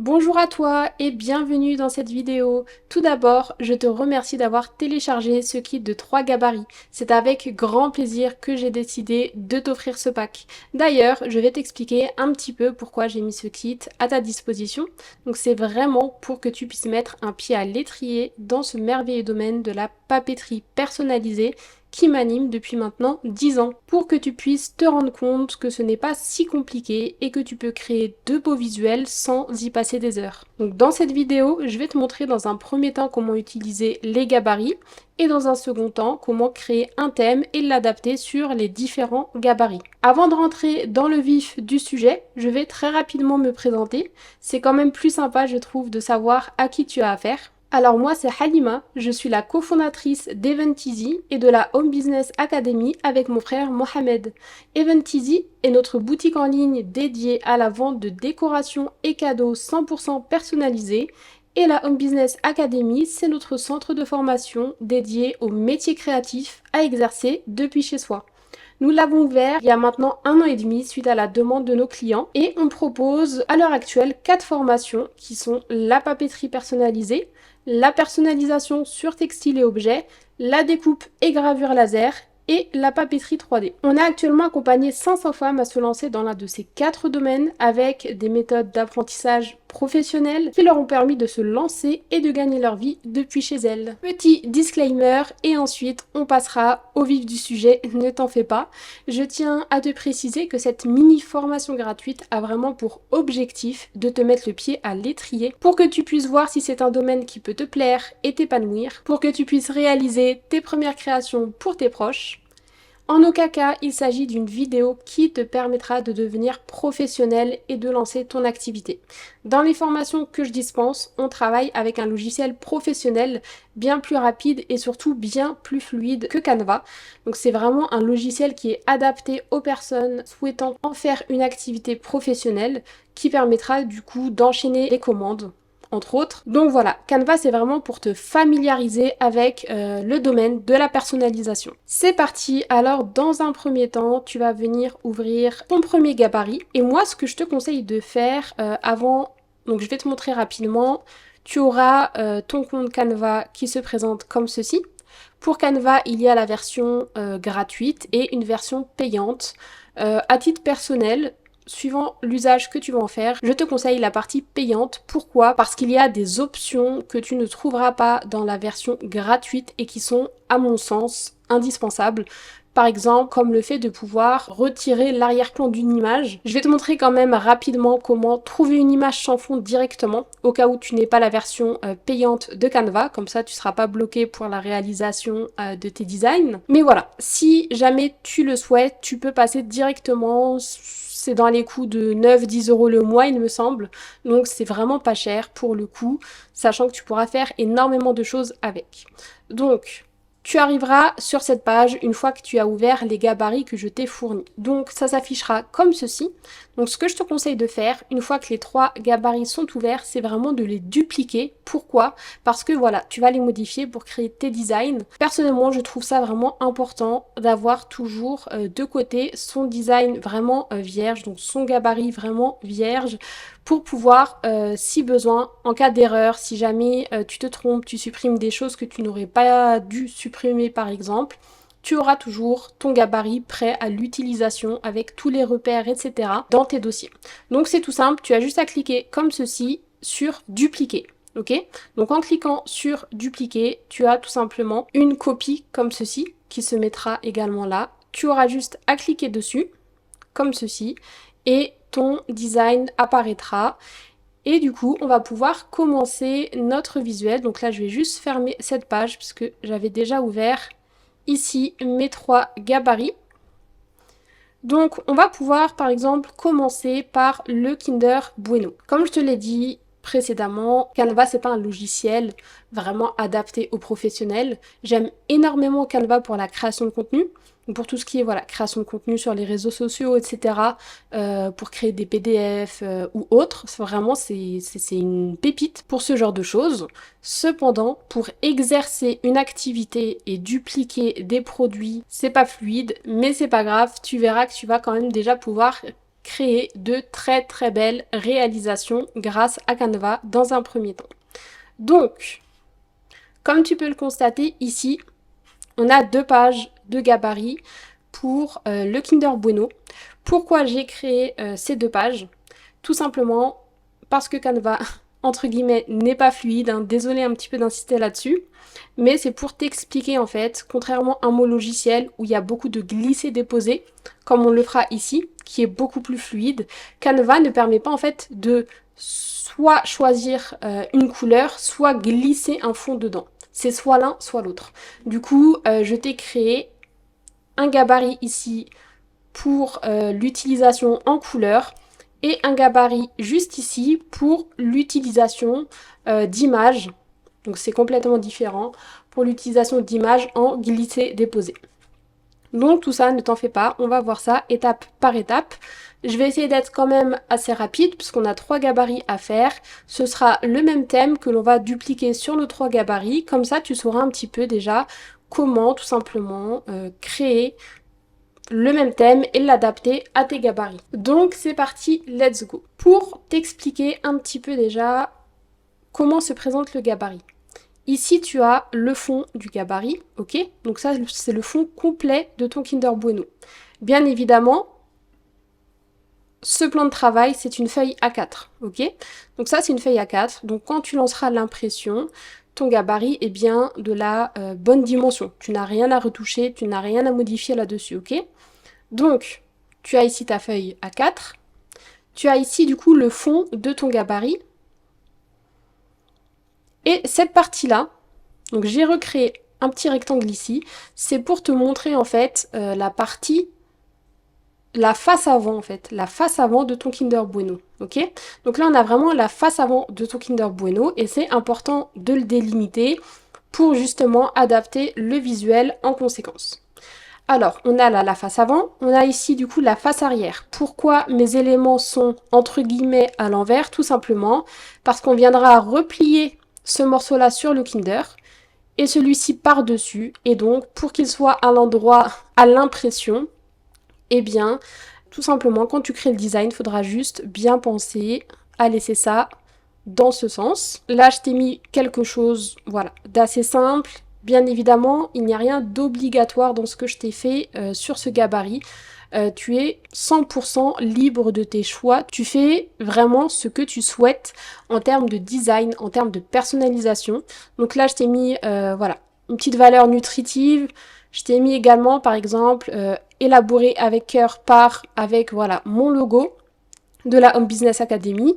Bonjour à toi et bienvenue dans cette vidéo. Tout d'abord, je te remercie d'avoir téléchargé ce kit de 3 gabarits. C'est avec grand plaisir que j'ai décidé de t'offrir ce pack. D'ailleurs, je vais t'expliquer un petit peu pourquoi j'ai mis ce kit à ta disposition. Donc c'est vraiment pour que tu puisses mettre un pied à l'étrier dans ce merveilleux domaine de la papeterie personnalisée qui m'anime depuis maintenant 10 ans, pour que tu puisses te rendre compte que ce n'est pas si compliqué et que tu peux créer de beaux visuels sans y passer des heures. Donc dans cette vidéo, je vais te montrer dans un premier temps comment utiliser les gabarits et dans un second temps comment créer un thème et l'adapter sur les différents gabarits. Avant de rentrer dans le vif du sujet, je vais très rapidement me présenter. C'est quand même plus sympa, je trouve, de savoir à qui tu as affaire. Alors moi c'est Halima, je suis la cofondatrice d'Eventeasy et de la Home Business Academy avec mon frère Mohamed. Eventeasy est notre boutique en ligne dédiée à la vente de décorations et cadeaux 100% personnalisés et la Home Business Academy, c'est notre centre de formation dédié aux métiers créatifs à exercer depuis chez soi. Nous l'avons ouvert il y a maintenant 1 an et demi suite à la demande de nos clients et on propose à l'heure actuelle 4 formations qui sont la papeterie personnalisée, la personnalisation sur textiles et objets, la découpe et gravure laser et la papeterie 3D. On a actuellement accompagné 500 femmes à se lancer dans l'un de ces 4 domaines avec des méthodes d'apprentissage professionnelles qui leur ont permis de se lancer et de gagner leur vie depuis chez elles. Petit disclaimer et ensuite on passera au vif du sujet, ne t'en fais pas. Je tiens à te préciser que cette mini formation gratuite a vraiment pour objectif de te mettre le pied à l'étrier pour que tu puisses voir si c'est un domaine qui peut te plaire et t'épanouir, pour que tu puisses réaliser tes premières créations pour tes proches. En aucun cas, il s'agit d'une vidéo qui te permettra de devenir professionnel et de lancer ton activité. Dans les formations que je dispense, on travaille avec un logiciel professionnel bien plus rapide et surtout bien plus fluide que Canva. Donc c'est vraiment un logiciel qui est adapté aux personnes souhaitant en faire une activité professionnelle qui permettra du coup d'enchaîner les commandes entre autres. Donc voilà, Canva c'est vraiment pour te familiariser avec le domaine de la personnalisation. C'est parti, alors dans un premier temps, tu vas venir ouvrir ton premier gabarit. Et moi ce que je te conseille de faire avant, donc je vais te montrer rapidement, tu auras ton compte Canva qui se présente comme ceci. Pour Canva, il y a la version gratuite et une version payante. À titre personnel, suivant l'usage que tu vas en faire, je te conseille la partie payante. Pourquoi? Parce qu'il y a des options que tu ne trouveras pas dans la version gratuite et qui sont, à mon sens, indispensables. Par exemple, comme le fait de pouvoir retirer l'arrière-plan d'une image. Je vais te montrer quand même rapidement comment trouver une image sans fond directement, au cas où tu n'aies pas la version payante de Canva. Comme ça, tu ne seras pas bloqué pour la réalisation de tes designs. Mais voilà, si jamais tu le souhaites, tu peux passer directement. C'est dans les coûts de 9-10 € le mois, il me semble. Donc c'est vraiment pas cher pour le coup, sachant que tu pourras faire énormément de choses avec. Donc, tu arriveras sur cette page une fois que tu as ouvert les gabarits que je t'ai fournis. Donc ça s'affichera comme ceci. Donc ce que je te conseille de faire, une fois que les 3 gabarits sont ouverts, c'est vraiment de les dupliquer. Pourquoi? Parce que voilà, tu vas les modifier pour créer tes designs. Personnellement, je trouve ça vraiment important d'avoir toujours de côté son design vraiment vierge, donc son gabarit vraiment vierge, pour pouvoir, si besoin, en cas d'erreur, si jamais tu te trompes, tu supprimes des choses que tu n'aurais pas dû supprimer par exemple, tu auras toujours ton gabarit prêt à l'utilisation avec tous les repères, etc. dans tes dossiers. Donc c'est tout simple, tu as juste à cliquer comme ceci sur dupliquer. Ok? Donc en cliquant sur dupliquer, tu as tout simplement une copie comme ceci qui se mettra également là. Tu auras juste à cliquer dessus, comme ceci, et ton design apparaîtra. Et du coup, on va pouvoir commencer notre visuel. Donc là, je vais juste fermer cette page puisque j'avais déjà ouvert ici mes 3 gabarits. Donc, on va pouvoir, par exemple, commencer par le Kinder Bueno. Comme je te l'ai dit précédemment, Canva, c'est pas un logiciel vraiment adapté aux professionnels. J'aime énormément Canva pour la création de contenu. Donc pour tout ce qui est voilà, création de contenu sur les réseaux sociaux, etc. Pour créer des PDF ou autres. Vraiment, c'est une pépite pour ce genre de choses. Cependant, pour exercer une activité et dupliquer des produits, c'est pas fluide, mais c'est pas grave. Tu verras que tu vas quand même déjà pouvoir créer de très très belles réalisations grâce à Canva dans un premier temps. Donc, comme tu peux le constater ici, on a 2 pages de gabarit pour le Kinder Bueno. Pourquoi j'ai créé ces 2 pages? Tout simplement parce que Canva, entre guillemets, n'est pas fluide. Hein. Désolée un petit peu d'insister là-dessus. Mais c'est pour t'expliquer en fait, contrairement à mon logiciel où il y a beaucoup de glisser-déposer, comme on le fera ici, qui est beaucoup plus fluide, Canva ne permet pas en fait de soit choisir une couleur, soit glisser un fond dedans. C'est soit l'un, soit l'autre. Du coup, je t'ai créé un gabarit ici pour l'utilisation en couleur et un gabarit juste ici pour l'utilisation d'images. Donc c'est complètement différent pour l'utilisation d'images en glisser-déposer. Donc tout ça, ne t'en fais pas, on va voir ça étape par étape. Je vais essayer d'être quand même assez rapide puisqu'on a 3 gabarits à faire. Ce sera le même thème que l'on va dupliquer sur nos 3 gabarits. Comme ça, tu sauras un petit peu déjà comment tout simplement créer le même thème et l'adapter à tes gabarits. Donc c'est parti, let's go. Pour t'expliquer un petit peu déjà comment se présente le gabarit. Ici, tu as le fond du gabarit, ok? Donc ça, c'est le fond complet de ton Kinder Bueno. Bien évidemment, ce plan de travail, c'est une feuille A4, ok? Donc ça, c'est une feuille A4. Donc quand tu lanceras l'impression, ton gabarit est bien de la bonne dimension. Tu n'as rien à retoucher, tu n'as rien à modifier là-dessus, ok? Donc, tu as ici ta feuille A4. Tu as ici, du coup, le fond de ton gabarit. Et cette partie-là, donc j'ai recréé un petit rectangle ici, c'est pour te montrer en fait la face avant en fait, la face avant de ton Kinder Bueno, ok? Donc là on a vraiment la face avant de ton Kinder Bueno et c'est important de le délimiter pour justement adapter le visuel en conséquence. Alors, on a là la face avant, on a ici du coup la face arrière. Pourquoi mes éléments sont entre guillemets à l'envers? Tout simplement parce qu'on viendra replier ce morceau-là sur le Kinder et celui-ci par-dessus. Et donc, pour qu'il soit à l'endroit à l'impression, eh bien, tout simplement, quand tu crées le design, il faudra juste bien penser à laisser ça dans ce sens. Là, je t'ai mis quelque chose, voilà, d'assez simple. Bien évidemment, il n'y a rien d'obligatoire dans ce que je t'ai fait sur ce gabarit. Tu es 100% libre de tes choix. Tu fais vraiment ce que tu souhaites en termes de design, en termes de personnalisation. Donc là, je t'ai mis voilà, une petite valeur nutritive. Je t'ai mis également, par exemple, élaboré avec cœur avec voilà, mon logo de la Home Business Academy.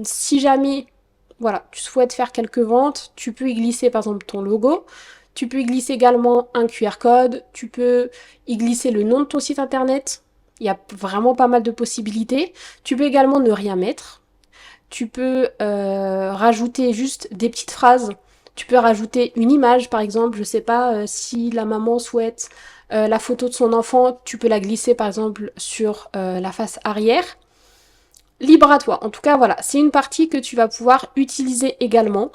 Si jamais voilà, tu souhaites faire quelques ventes, tu peux y glisser par exemple ton logo. Tu peux y glisser également un QR code, tu peux y glisser le nom de ton site internet. Il y a vraiment pas mal de possibilités. Tu peux également ne rien mettre. Tu peux rajouter juste des petites phrases. Tu peux rajouter une image, par exemple. Je sais pas si la maman souhaite la photo de son enfant, tu peux la glisser par exemple sur la face arrière. Libre à toi. En tout cas, voilà, c'est une partie que tu vas pouvoir utiliser également.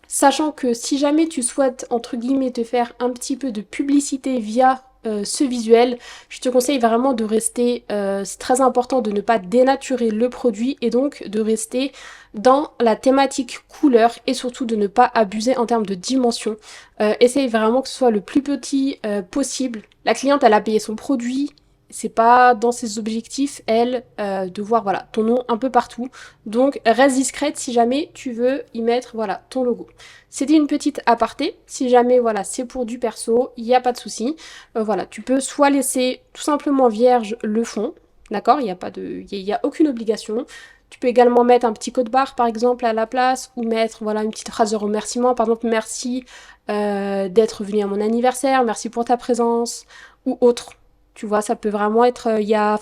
Sachant que si jamais tu souhaites, entre guillemets, te faire un petit peu de publicité via ce visuel, je te conseille vraiment de rester, c'est très important de ne pas dénaturer le produit et donc de rester dans la thématique couleur et surtout de ne pas abuser en termes de dimension. Essaye vraiment que ce soit le plus petit possible. La cliente, elle a payé son produit. C'est pas dans ses objectifs, elle, de voir voilà, ton nom un peu partout. Donc reste discrète si jamais tu veux y mettre voilà, ton logo. C'était une petite aparté. Si jamais voilà, c'est pour du perso, il n'y a pas de souci. Voilà, tu peux soit laisser tout simplement vierge le fond, d'accord? Il n'y a aucune obligation. Tu peux également mettre un petit code barre par exemple à la place ou mettre voilà, une petite phrase de remerciement. Par exemple, merci d'être venu à mon anniversaire, merci pour ta présence ou autre. Tu vois, ça peut vraiment être... Il y a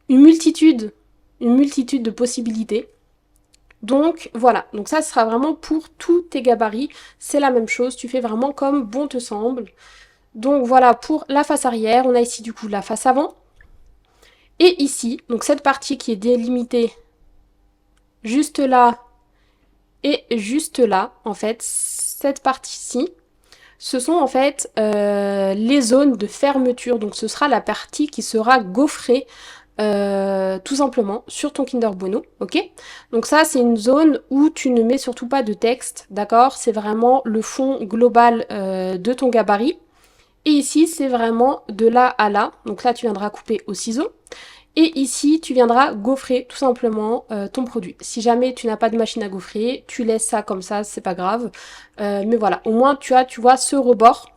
une multitude de possibilités. Donc voilà, donc ça sera vraiment pour tous tes gabarits. C'est la même chose, tu fais vraiment comme bon te semble. Donc voilà, pour la face arrière, on a ici du coup la face avant. Et ici, donc cette partie qui est délimitée juste là et juste là, en fait, cette partie-ci, ce sont en fait les zones de fermeture. Donc ce sera la partie qui sera gaufrée tout simplement sur ton Kinder Bueno, ok? Donc ça, c'est une zone où tu ne mets surtout pas de texte, d'accord? C'est vraiment le fond global de ton gabarit. Et ici, c'est vraiment de là à là. Donc là, tu viendras couper au ciseau. Et ici, tu viendras gaufrer tout simplement ton produit. Si jamais tu n'as pas de machine à gaufrer, tu laisses ça comme ça, c'est pas grave. Mais voilà, au moins tu vois ce rebord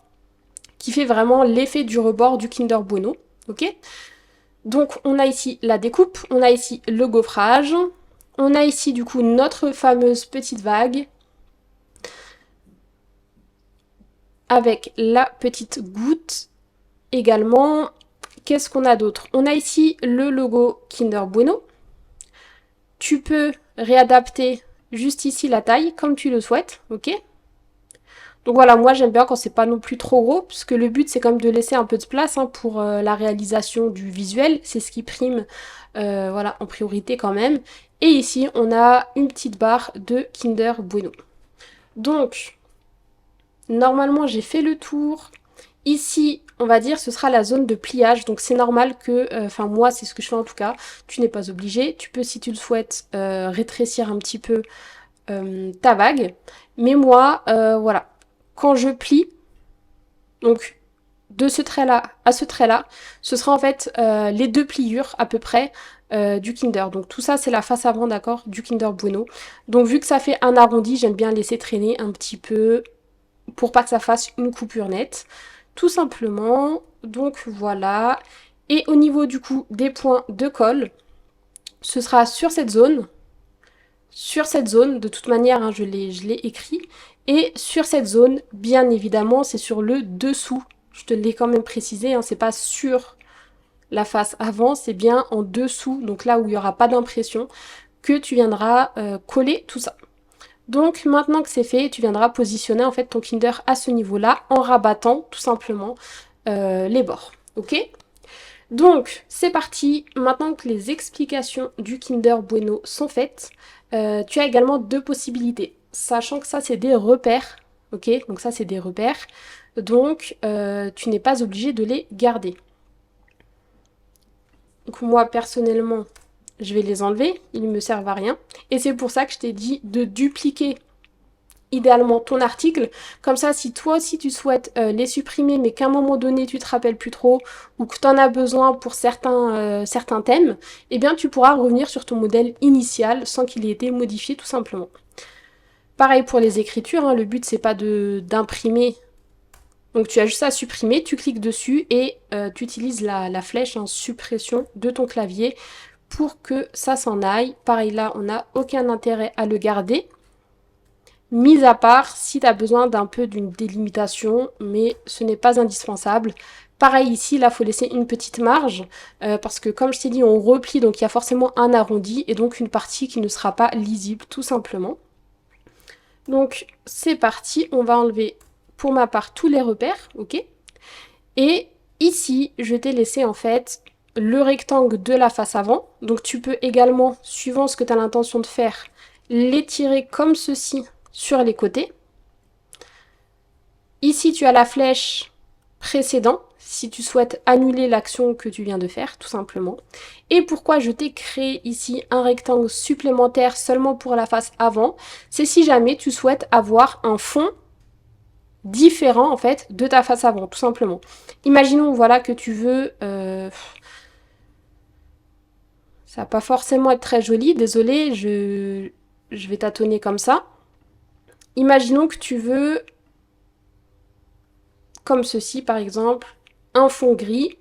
qui fait vraiment l'effet du rebord du Kinder Bueno. Ok? Donc on a ici la découpe, on a ici le gaufrage, on a ici du coup notre fameuse petite vague avec la petite goutte également. Qu'est-ce qu'on a d'autre? On a ici le logo Kinder Bueno. Tu peux réadapter juste ici la taille comme tu le souhaites, ok? Donc voilà, moi j'aime bien quand c'est pas non plus trop gros, parce que le but c'est quand même de laisser un peu de place pour la réalisation du visuel, c'est ce qui prime voilà, en priorité quand même. Et ici on a une petite barre de Kinder Bueno. Donc normalement j'ai fait le tour. Ici, on va dire, ce sera la zone de pliage, donc c'est normal que, enfin moi c'est ce que je fais en tout cas, tu n'es pas obligé, tu peux si tu le souhaites rétrécir un petit peu ta vague, mais moi, voilà, quand je plie, donc de ce trait-là à ce trait-là, ce sera en fait les deux pliures à peu près du Kinder. Donc tout ça c'est la face avant, d'accord, du Kinder Bueno. Donc vu que ça fait un arrondi, j'aime bien laisser traîner un petit peu pour pas que ça fasse une coupure nette. Tout simplement, donc voilà. Et au niveau du coup des points de colle, ce sera sur cette zone. Sur cette zone, de toute manière, hein, je l'ai écrit. Et sur cette zone, bien évidemment, c'est sur le dessous. Je te l'ai quand même précisé, hein, c'est pas sur la face avant, c'est bien en dessous, donc là où il n'y aura pas d'impression, que tu viendras coller tout ça. Donc maintenant que c'est fait, tu viendras positionner en fait ton Kinder à ce niveau-là en rabattant tout simplement les bords. Ok? Donc c'est parti, maintenant que les explications du Kinder Bueno sont faites, tu as également deux possibilités. Sachant que ça c'est des repères, ok? Donc ça c'est des repères, donc tu n'es pas obligé de les garder. Donc moi personnellement, je vais les enlever, ils ne me servent à rien. Et c'est pour ça que je t'ai dit de dupliquer idéalement ton article, comme ça si toi aussi tu souhaites les supprimer mais qu'à un moment donné tu te rappelles plus trop ou que tu en as besoin pour certains thèmes, eh bien tu pourras revenir sur ton modèle initial sans qu'il ait été modifié tout simplement. Pareil pour les écritures, hein, le but c'est pas d'imprimer, donc tu as juste à supprimer, tu cliques dessus et tu utilises la flèche en suppression de ton clavier pour que ça s'en aille. Pareil là on n'a aucun intérêt à le garder. Mis à part si tu as besoin d'un peu d'une délimitation, mais ce n'est pas indispensable. Pareil ici, là, il faut laisser une petite marge, parce que comme je t'ai dit, on replie, donc il y a forcément un arrondi, et donc une partie qui ne sera pas lisible, tout simplement. Donc c'est parti, on va enlever pour ma part tous les repères, ok? Et ici, je t'ai laissé en fait le rectangle de la face avant, donc tu peux également, suivant ce que tu as l'intention de faire, l'étirer comme ceci sur les côtés. Ici, tu as la flèche précédent, si tu souhaites annuler l'action que tu viens de faire, tout simplement. Et pourquoi je t'ai créé ici un rectangle supplémentaire seulement pour la face avant, c'est si jamais tu souhaites avoir un fond différent en fait de ta face avant, tout simplement. Imaginons voilà que tu veux... ça va pas forcément être très joli, désolé, je vais tâtonner comme ça. Imaginons que tu veux, comme ceci par exemple, un fond gris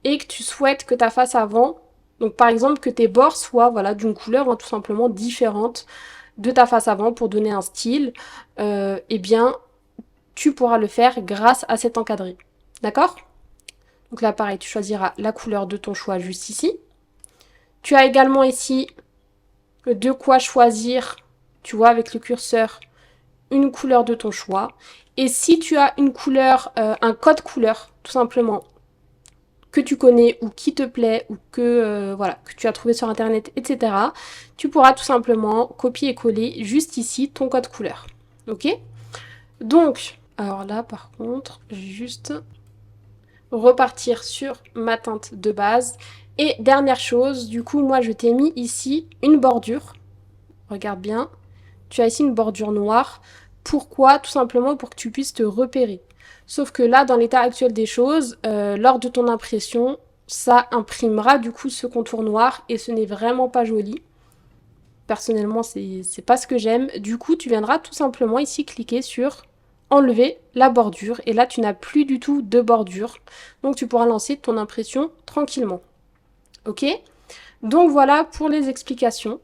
et que tu souhaites que ta face avant, donc par exemple que tes bords soient voilà, d'une couleur tout simplement différente de ta face avant pour donner un style, eh bien tu pourras le faire grâce à cet encadré. D'accord? Donc là pareil, tu choisiras la couleur de ton choix juste ici. Tu as également ici de quoi choisir, tu vois, avec le curseur, une couleur de ton choix. Et si tu as une couleur, un code couleur, tout simplement, que tu connais ou qui te plaît ou que, voilà, que tu as trouvé sur internet, etc., tu pourras tout simplement copier et coller juste ici ton code couleur. Ok? Donc, alors là par contre, je vais juste repartir sur ma teinte de base Et dernière chose, du coup, moi, je t'ai mis ici une bordure. Regarde bien. Tu as ici une bordure noire. Pourquoi? Tout simplement pour que tu puisses te repérer. Sauf que là, dans l'état actuel des choses, lors de ton impression, ça imprimera du coup ce contour noir et ce n'est vraiment pas joli. Personnellement, c'est pas ce que j'aime. Du coup, tu viendras tout simplement ici cliquer sur enlever la bordure. Et là, tu n'as plus du tout de bordure. Donc, tu pourras lancer ton impression tranquillement. Ok? Donc, voilà pour les explications.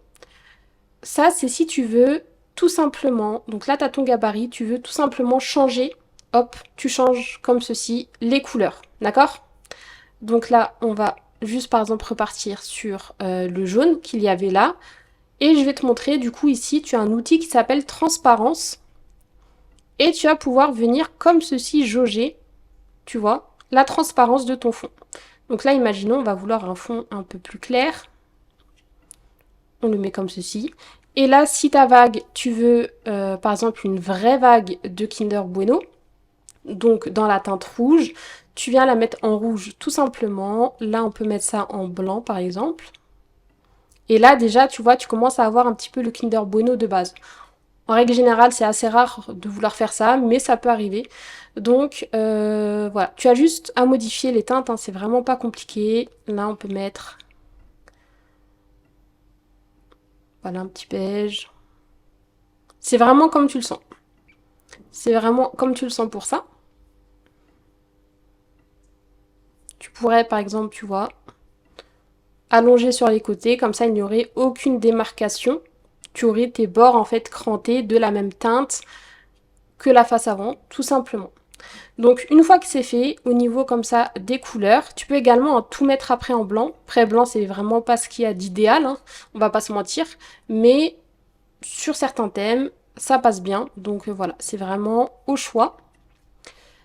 Ça, c'est si tu veux tout simplement, donc là, tu as ton gabarit, tu veux tout simplement changer, hop, tu changes comme ceci les couleurs. D'accord? Donc là, on va juste par exemple repartir sur le jaune qu'il y avait là. Et je vais te montrer, du coup, ici, tu as un outil qui s'appelle Transparence. Et tu vas pouvoir venir comme ceci jauger, tu vois, la transparence de ton fond. Donc là, imaginons, on va vouloir un fond un peu plus clair. On le met comme ceci. Et là, si ta vague, tu veux, par exemple, une vraie vague de Kinder Bueno, donc dans la teinte rouge, tu viens la mettre en rouge tout simplement. Là, on peut mettre ça en blanc, par exemple. Et là, déjà, tu vois, tu commences à avoir un petit peu le Kinder Bueno de base. En règle générale, c'est assez rare de vouloir faire ça, mais ça peut arriver. Donc, voilà. Tu as juste à modifier les teintes, hein, c'est vraiment pas compliqué. Là, on peut mettre... Voilà, un petit beige. C'est vraiment comme tu le sens. C'est vraiment comme tu le sens pour ça. Tu pourrais, par exemple, tu vois, allonger sur les côtés, comme ça, il n'y aurait aucune démarcation. Tu aurais tes bords, en fait, crantés de la même teinte que la face avant, tout simplement. Donc une fois que c'est fait, au niveau comme ça des couleurs, tu peux également en tout mettre après en blanc. Après blanc, c'est vraiment pas ce qu'il y a d'idéal, hein, on va pas se mentir, mais sur certains thèmes, ça passe bien. Donc voilà, c'est vraiment au choix.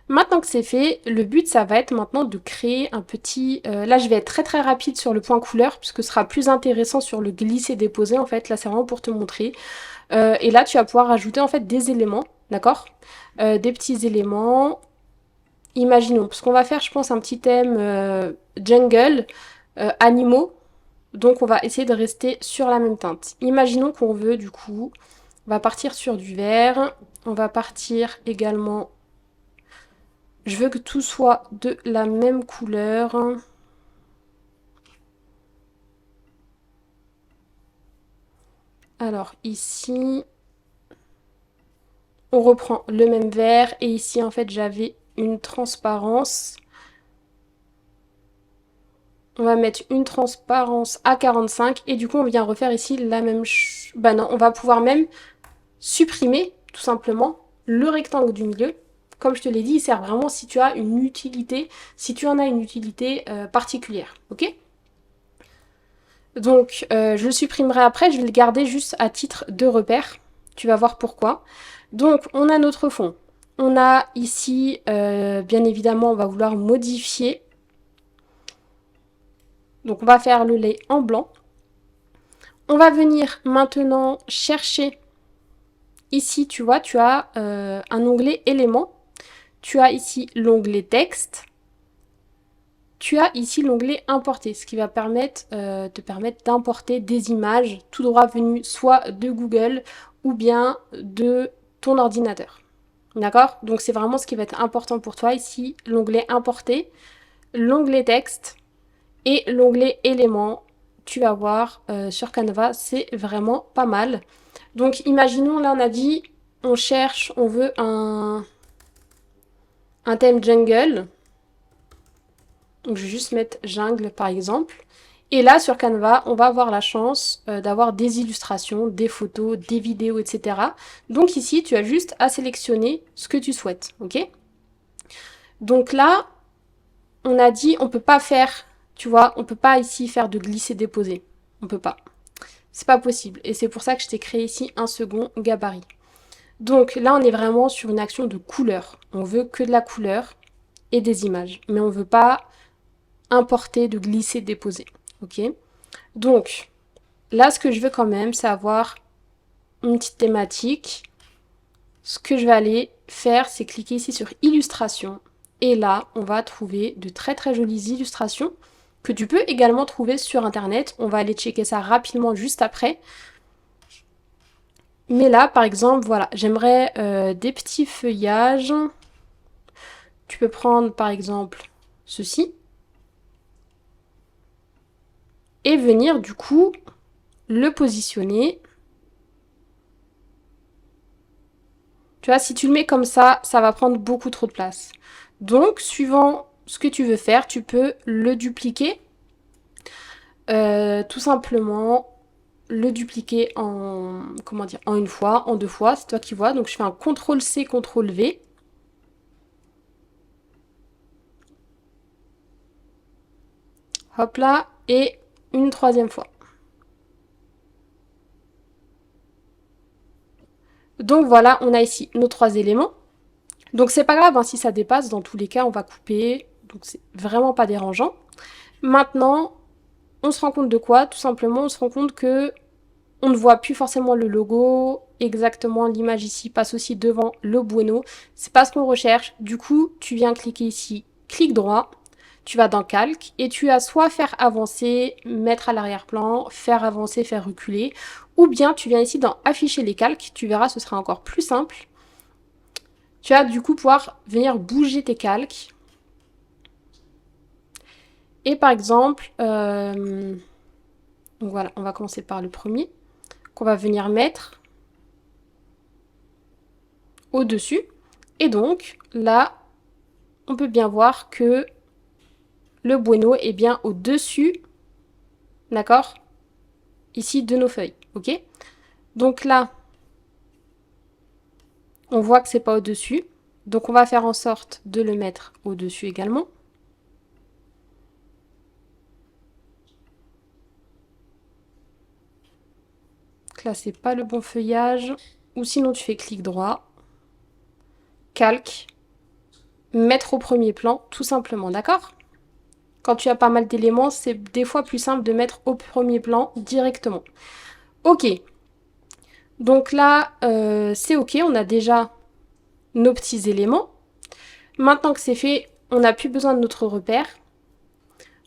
Maintenant que c'est fait, le but ça va être maintenant de créer un petit... là je vais être très très rapide sur le point couleur, puisque ce sera plus intéressant sur le glisser-déposer en fait, là c'est vraiment pour te montrer. Et là tu vas pouvoir ajouter en fait des éléments, d'accord, des petits éléments. Imaginons, parce qu'on va faire, je pense, un petit thème jungle, animaux. Donc, on va essayer de rester sur la même teinte. Imaginons qu'on veut, du coup, on va partir sur du vert. On va partir également... Je veux que tout soit de la même couleur. Alors, ici, on reprend le même vert. Et ici, en fait, j'avais une transparence. On va mettre une transparence à 45 et du coup on vient refaire ici la même chose. Bah non, on va pouvoir même supprimer tout simplement le rectangle du milieu. Comme je te l'ai dit, il sert vraiment si tu as une utilité, si tu en as une utilité particulière, ok? Donc je le supprimerai après, je vais le garder juste à titre de repère. Tu vas voir pourquoi. Donc on a notre fond. On a ici, bien évidemment, on va vouloir modifier. Donc on va faire le lait en blanc. On va venir maintenant chercher, ici tu vois, tu as un onglet éléments, tu as ici l'onglet texte, tu as ici l'onglet importer, ce qui va te permettre d'importer des images tout droit venues soit de Google ou bien de ton ordinateur. D'accord? Donc c'est vraiment ce qui va être important pour toi ici, l'onglet importer, l'onglet texte et l'onglet éléments. Tu vas voir sur Canva, c'est vraiment pas mal. Donc imaginons, là on a dit, on cherche, on veut un thème jungle. Donc je vais juste mettre jungle par exemple. Et là sur Canva, on va avoir la chance d'avoir des illustrations, des photos, des vidéos, etc. Donc ici, tu as juste à sélectionner ce que tu souhaites, ok? Donc là, on a dit, on peut pas faire, tu vois, on peut pas ici faire de glisser-déposer. On peut pas. C'est pas possible. Et c'est pour ça que je t'ai créé ici un second gabarit. Donc là, on est vraiment sur une action de couleur. On veut que de la couleur et des images. Mais on ne veut pas importer, de glisser, déposer. Ok? Donc, là, ce que je veux quand même, c'est avoir une petite thématique. Ce que je vais aller faire, c'est cliquer ici sur illustration. Et là, on va trouver de très très jolies illustrations que tu peux également trouver sur internet. On va aller checker ça rapidement juste après. Mais là, par exemple, voilà, j'aimerais des petits feuillages. Tu peux prendre par exemple ceci. Et venir du coup le positionner. Tu vois, si tu le mets comme ça va prendre beaucoup trop de place. Donc, suivant ce que tu veux faire, tu peux le dupliquer. Tout simplement, le dupliquer en, comment dire, en une fois, en deux fois, c'est toi qui vois. Donc, je fais un CTRL-C, CTRL-V. Hop là, et une troisième fois. Donc voilà, on a ici nos trois éléments. Donc c'est pas grave hein, si ça dépasse, dans tous les cas on va couper, donc c'est vraiment pas dérangeant. Maintenant, on se rend compte de quoi? Tout simplement, on se rend compte que on ne voit plus forcément le logo, exactement l'image ici passe aussi devant le bueno. C'est pas ce qu'on recherche, du coup tu viens cliquer ici, clic droit, tu vas dans calque et tu as soit faire avancer, mettre à l'arrière-plan, faire avancer, faire reculer, ou bien tu viens ici dans afficher les calques, tu verras ce sera encore plus simple. Tu vas du coup pouvoir venir bouger tes calques. Et par exemple, donc voilà, on va commencer par le premier, qu'on va venir mettre au-dessus. Et donc là, on peut bien voir que le bueno est bien au-dessus, d'accord, ici de nos feuilles, ok. Donc là, on voit que c'est pas au-dessus, donc on va faire en sorte de le mettre au-dessus également. Donc là, c'est pas le bon feuillage, ou sinon tu fais clic droit, calque, mettre au premier plan, tout simplement, d'accord? Quand tu as pas mal d'éléments, c'est des fois plus simple de mettre au premier plan directement. Ok, donc là, c'est ok, on a déjà nos petits éléments. Maintenant que c'est fait, on n'a plus besoin de notre repère.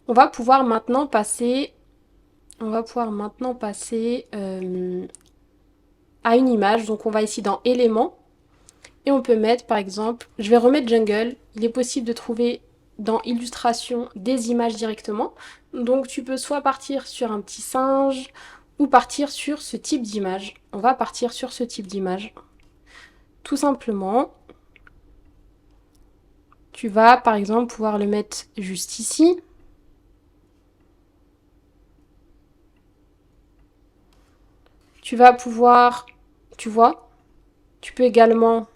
On va pouvoir maintenant passer, à une image. Donc on va ici dans éléments. Et on peut mettre par exemple, je vais remettre jungle. Il est possible de trouver dans illustration des images directement. Donc tu peux soit partir sur un petit singe ou partir sur ce type d'image. On va partir sur ce type d'image. Tout simplement, tu vas par exemple pouvoir le mettre juste ici. Tu vas pouvoir, tu vois, tu peux également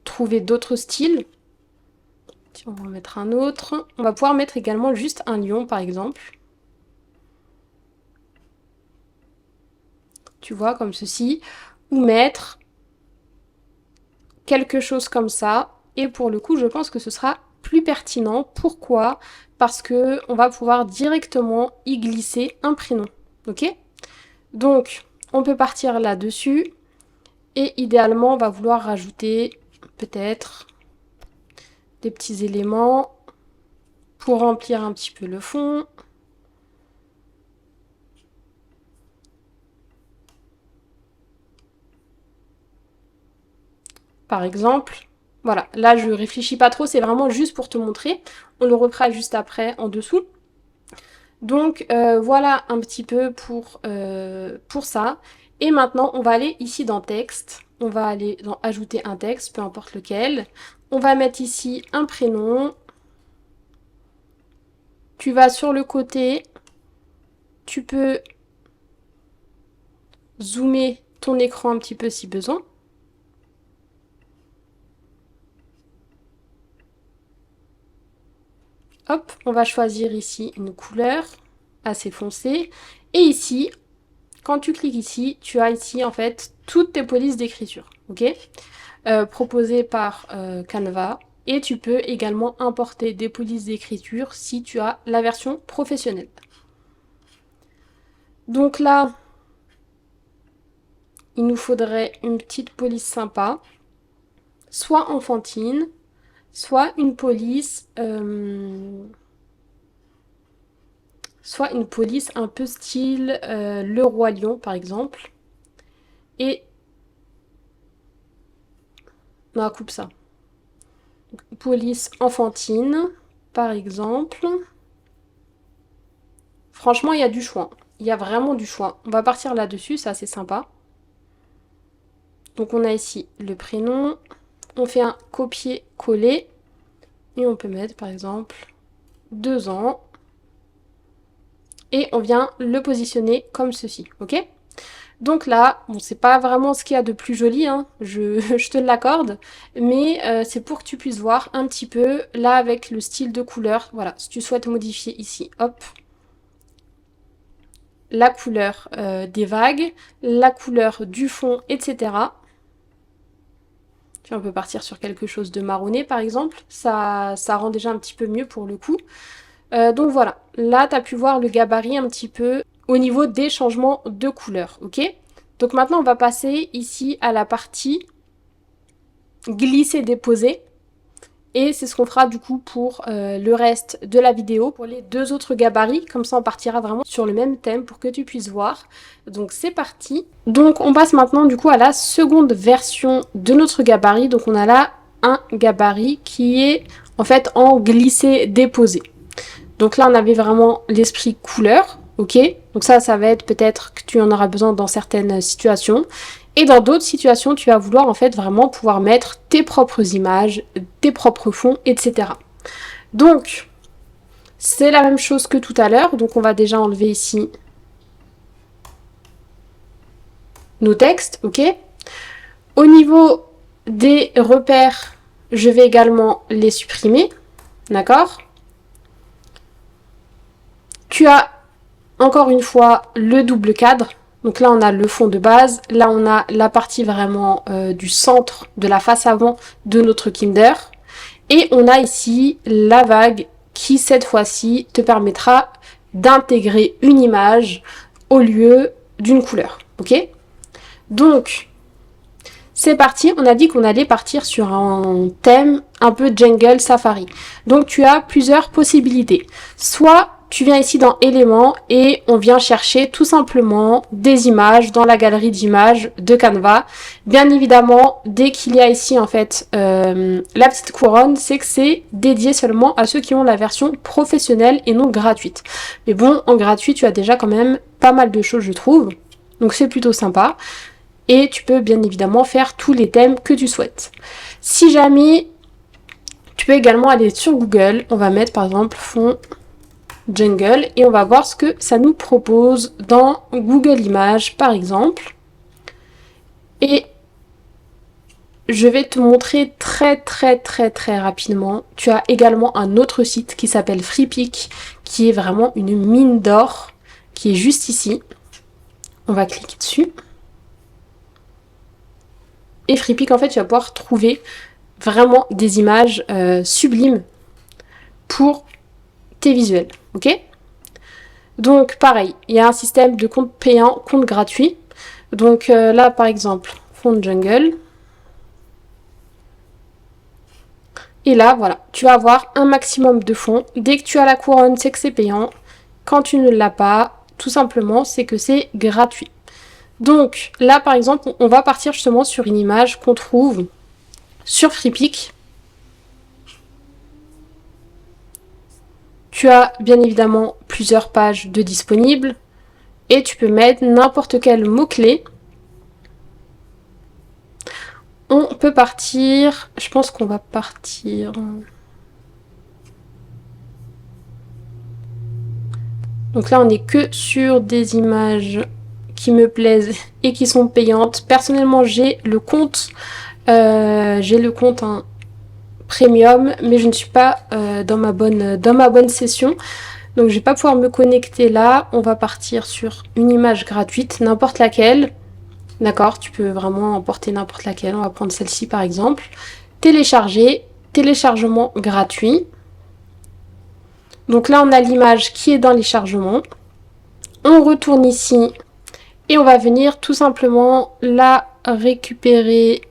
trouver d'autres styles. On va en mettre un autre. On va pouvoir mettre également juste un lion par exemple. Tu vois, comme ceci. Ou mettre quelque chose comme ça. Et pour le coup, je pense que ce sera plus pertinent. Pourquoi? Parce que on va pouvoir directement y glisser un prénom. Ok? Donc, on peut partir là-dessus. Et idéalement, on va vouloir rajouter peut-être des petits éléments pour remplir un petit peu le fond. Par exemple, voilà, là je réfléchis pas trop, c'est vraiment juste pour te montrer. On le refera juste après en dessous. Donc voilà un petit peu pour ça. Et maintenant, on va aller ici dans texte. On va aller dans ajouter un texte, peu importe lequel. On va mettre ici un prénom. Tu vas sur le côté. Tu peux zoomer ton écran un petit peu si besoin. Hop, on va choisir ici une couleur assez foncée. Et ici, quand tu cliques ici, tu as ici en fait toutes tes polices d'écriture, ok, proposées par Canva. Et tu peux également importer des polices d'écriture si tu as la version professionnelle. Donc là, il nous faudrait une petite police sympa, soit enfantine, soit une police soit une police un peu style Le Roi Lion par exemple. Et on coupe ça. Police enfantine par exemple. Franchement, il y a du choix. Il y a vraiment du choix. On va partir là-dessus, c'est assez sympa. Donc on a ici le prénom. On fait un copier-coller. Et on peut mettre par exemple 2 ans. Et on vient le positionner comme ceci, ok? Donc là, bon, c'est pas vraiment ce qu'il y a de plus joli, hein, je te l'accorde, mais c'est pour que tu puisses voir un petit peu, là, avec le style de couleur, voilà, si tu souhaites modifier ici, hop, la couleur des vagues, la couleur du fond, etc. Tu vois, on peut partir sur quelque chose de marronné, par exemple, ça rend déjà un petit peu mieux pour le coup. Donc voilà, là, tu as pu voir le gabarit un petit peu au niveau des changements de couleur, ok? Donc maintenant, on va passer ici à la partie glisser-déposer. Et c'est ce qu'on fera du coup pour le reste de la vidéo, pour les 2 autres gabarits. Comme ça, on partira vraiment sur le même thème pour que tu puisses voir. Donc c'est parti. Donc on passe maintenant du coup à la seconde version de notre gabarit. Donc on a là un gabarit qui est en fait en glisser-déposer. Donc là, on avait vraiment l'esprit couleur, ok? Donc ça va être peut-être que tu en auras besoin dans certaines situations. Et dans d'autres situations, tu vas vouloir en fait vraiment pouvoir mettre tes propres images, tes propres fonds, etc. Donc, c'est la même chose que tout à l'heure. Donc on va déjà enlever ici nos textes, ok? Au niveau des repères, je vais également les supprimer, d'accord? Tu as encore une fois le double cadre. Donc là, on a le fond de base. Là, on a la partie vraiment du centre de la face avant de notre Kinder. Et on a ici la vague qui, cette fois-ci, te permettra d'intégrer une image au lieu d'une couleur. Ok? Donc, c'est parti. On a dit qu'on allait partir sur un thème un peu jungle safari. Donc, tu as plusieurs possibilités. Soit tu viens ici dans éléments et on vient chercher tout simplement des images dans la galerie d'images de Canva. Bien évidemment, dès qu'il y a ici en fait la petite couronne, c'est que c'est dédié seulement à ceux qui ont la version professionnelle et non gratuite. Mais bon, en gratuit, tu as déjà quand même pas mal de choses, je trouve. Donc c'est plutôt sympa. Et tu peux bien évidemment faire tous les thèmes que tu souhaites. Si jamais, tu peux également aller sur Google. On va mettre par exemple fond jungle et on va voir ce que ça nous propose dans Google Images par exemple. Et je vais te montrer très rapidement. Tu as également un autre site qui s'appelle Freepik qui est vraiment une mine d'or qui est juste ici. On va cliquer dessus. Et Freepik en fait tu vas pouvoir trouver vraiment des images sublimes pour tes visuels, ok? Donc pareil, il y a un système de compte payant, compte gratuit. Donc là par exemple, fond jungle. Et là voilà, tu vas avoir un maximum de fonds. Dès que tu as la couronne, c'est que c'est payant. Quand tu ne l'as pas, tout simplement, c'est que c'est gratuit. Donc là par exemple, on va partir justement sur une image qu'on trouve sur Freepik. Tu as bien évidemment plusieurs pages de disponibles et tu peux mettre n'importe quel mot-clé. On peut partir, je pense qu'on va partir. Donc là, on n'est que sur des images qui me plaisent et qui sont payantes. Personnellement, j'ai le compte hein, premium, mais je ne suis pas dans ma bonne session. Donc je vais pas pouvoir me connecter là. On va partir sur une image gratuite, n'importe laquelle. D'accord, tu peux vraiment emporter n'importe laquelle. On va prendre celle-ci par exemple. Télécharger, téléchargement gratuit. Donc là, on a l'image qui est dans les chargements. On retourne ici et on va venir tout simplement la récupérer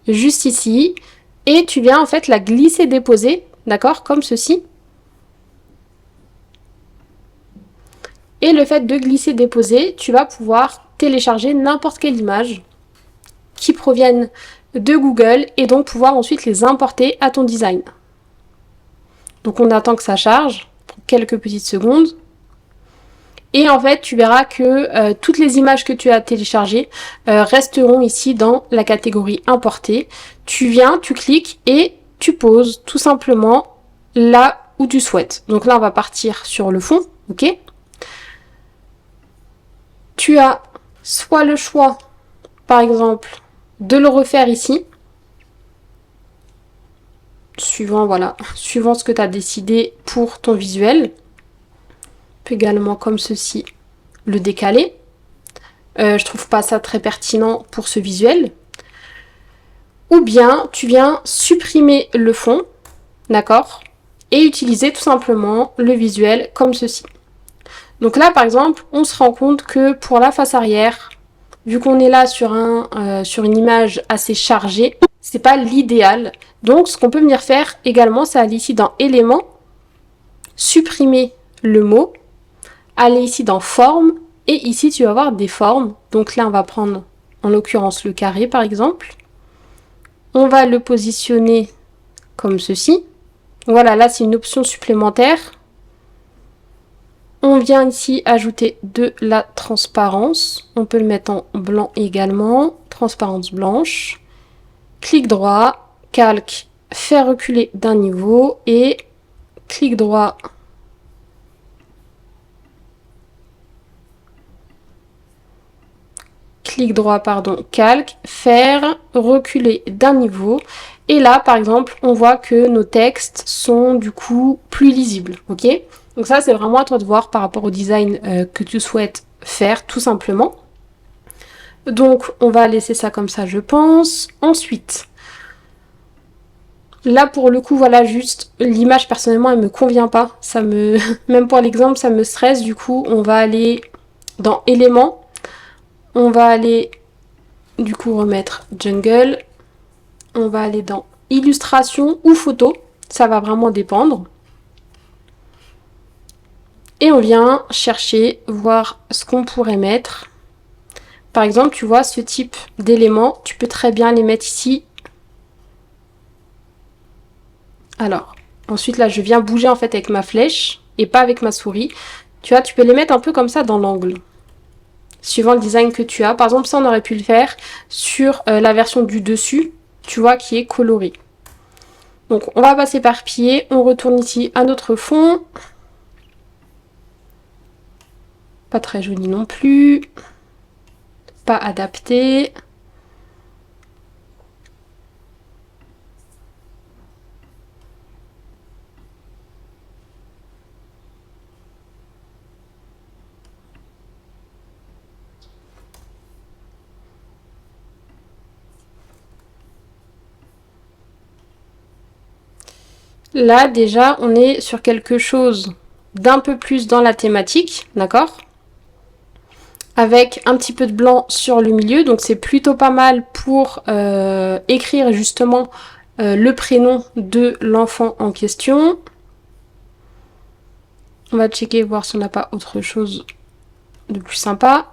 juste ici. Et tu viens en fait la glisser-déposer d'accord, comme ceci. Et le fait de glisser-déposer, tu vas pouvoir télécharger n'importe quelle image qui proviennent de Google et donc pouvoir ensuite les importer à ton design. Donc on attend que ça charge pour quelques petites secondes. Et en fait, tu verras que toutes les images que tu as téléchargées resteront ici dans la catégorie importée. Tu viens, tu cliques et tu poses tout simplement là où tu souhaites. Donc là, on va partir sur le fond, ok? Tu as soit le choix, par exemple, de le refaire ici, suivant, voilà, suivant ce que tu as décidé pour ton visuel. Tu peux également, comme ceci, le décaler. Je trouve pas ça très pertinent pour ce visuel. Ou bien, tu viens supprimer le fond, d'accord, et utiliser tout simplement le visuel comme ceci. Donc là, par exemple, on se rend compte que pour la face arrière, vu qu'on est là sur une image assez chargée, c'est pas l'idéal. Donc, ce qu'on peut venir faire également, c'est aller ici dans Éléments, supprimer le mot, aller ici dans Forme, et ici, tu vas avoir des formes. Donc là, on va prendre, en l'occurrence, le carré, par exemple. On va le positionner comme ceci. Voilà, là, c'est une option supplémentaire. On vient ici ajouter de la transparence. On peut le mettre en blanc également. Transparence blanche. Clic droit, calque, faire reculer d'un niveau et clic droit. Clic droit, pardon, calque, faire reculer d'un niveau. Et là, par exemple, on voit que nos textes sont du coup plus lisibles, ok? Donc ça, c'est vraiment à toi de voir par rapport au design que tu souhaites faire, tout simplement. Donc, on va laisser ça comme ça, je pense. Ensuite, là, pour le coup, voilà, juste, l'image, personnellement, elle me convient pas. Ça me, même pour l'exemple, ça me stresse. Du coup, on va aller dans Éléments. On va aller, du coup, remettre Jungle. On va aller dans Illustration ou Photo. Ça va vraiment dépendre. Et on vient chercher, voir ce qu'on pourrait mettre. Par exemple, tu vois, ce type d'éléments, tu peux très bien les mettre ici. Alors, ensuite là, je viens bouger en fait avec ma flèche et pas avec ma souris. Tu vois, tu peux les mettre un peu comme ça dans l'angle, suivant le design que tu as. Par exemple, ça, on aurait pu le faire sur la version du dessus, tu vois, qui est colorée. Donc, on va pas s'éparpiller. On retourne ici à notre fond. Pas très joli non plus. Pas adapté. Là, déjà, on est sur quelque chose d'un peu plus dans la thématique, d'accord? Avec un petit peu de blanc sur le milieu, donc c'est plutôt pas mal pour écrire justement le prénom de l'enfant en question. On va checker, voir si on n'a pas autre chose de plus sympa.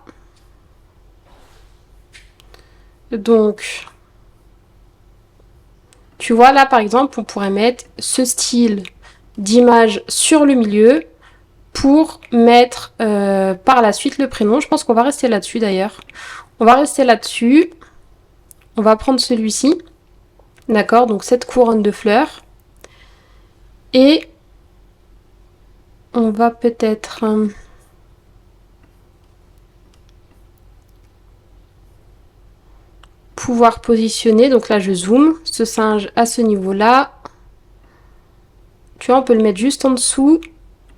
Donc, tu vois là par exemple, on pourrait mettre ce style d'image sur le milieu pour mettre par la suite le prénom. Je pense qu'on va rester là-dessus d'ailleurs. On va rester là-dessus. On va prendre celui-ci. D'accord, donc cette couronne de fleurs. Et on va peut-être pouvoir positionner. Donc là, je zoome ce singe à ce niveau-là. Tu vois, on peut le mettre juste en dessous.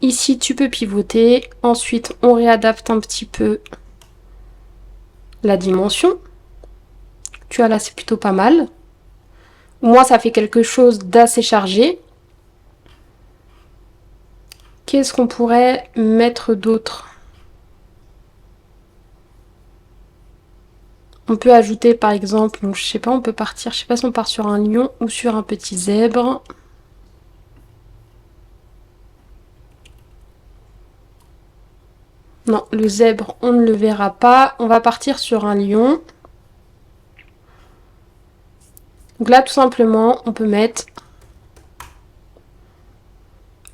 Ici, tu peux pivoter. Ensuite, on réadapte un petit peu la dimension. Tu vois, là, c'est plutôt pas mal. Moi, ça fait quelque chose d'assez chargé. Qu'est-ce qu'on pourrait mettre d'autre? On peut ajouter par exemple, je sais pas, on peut partir, je sais pas si on part sur un lion ou sur un petit zèbre. Non, le zèbre, on ne le verra pas. On va partir sur un lion. Donc là, tout simplement, on peut mettre...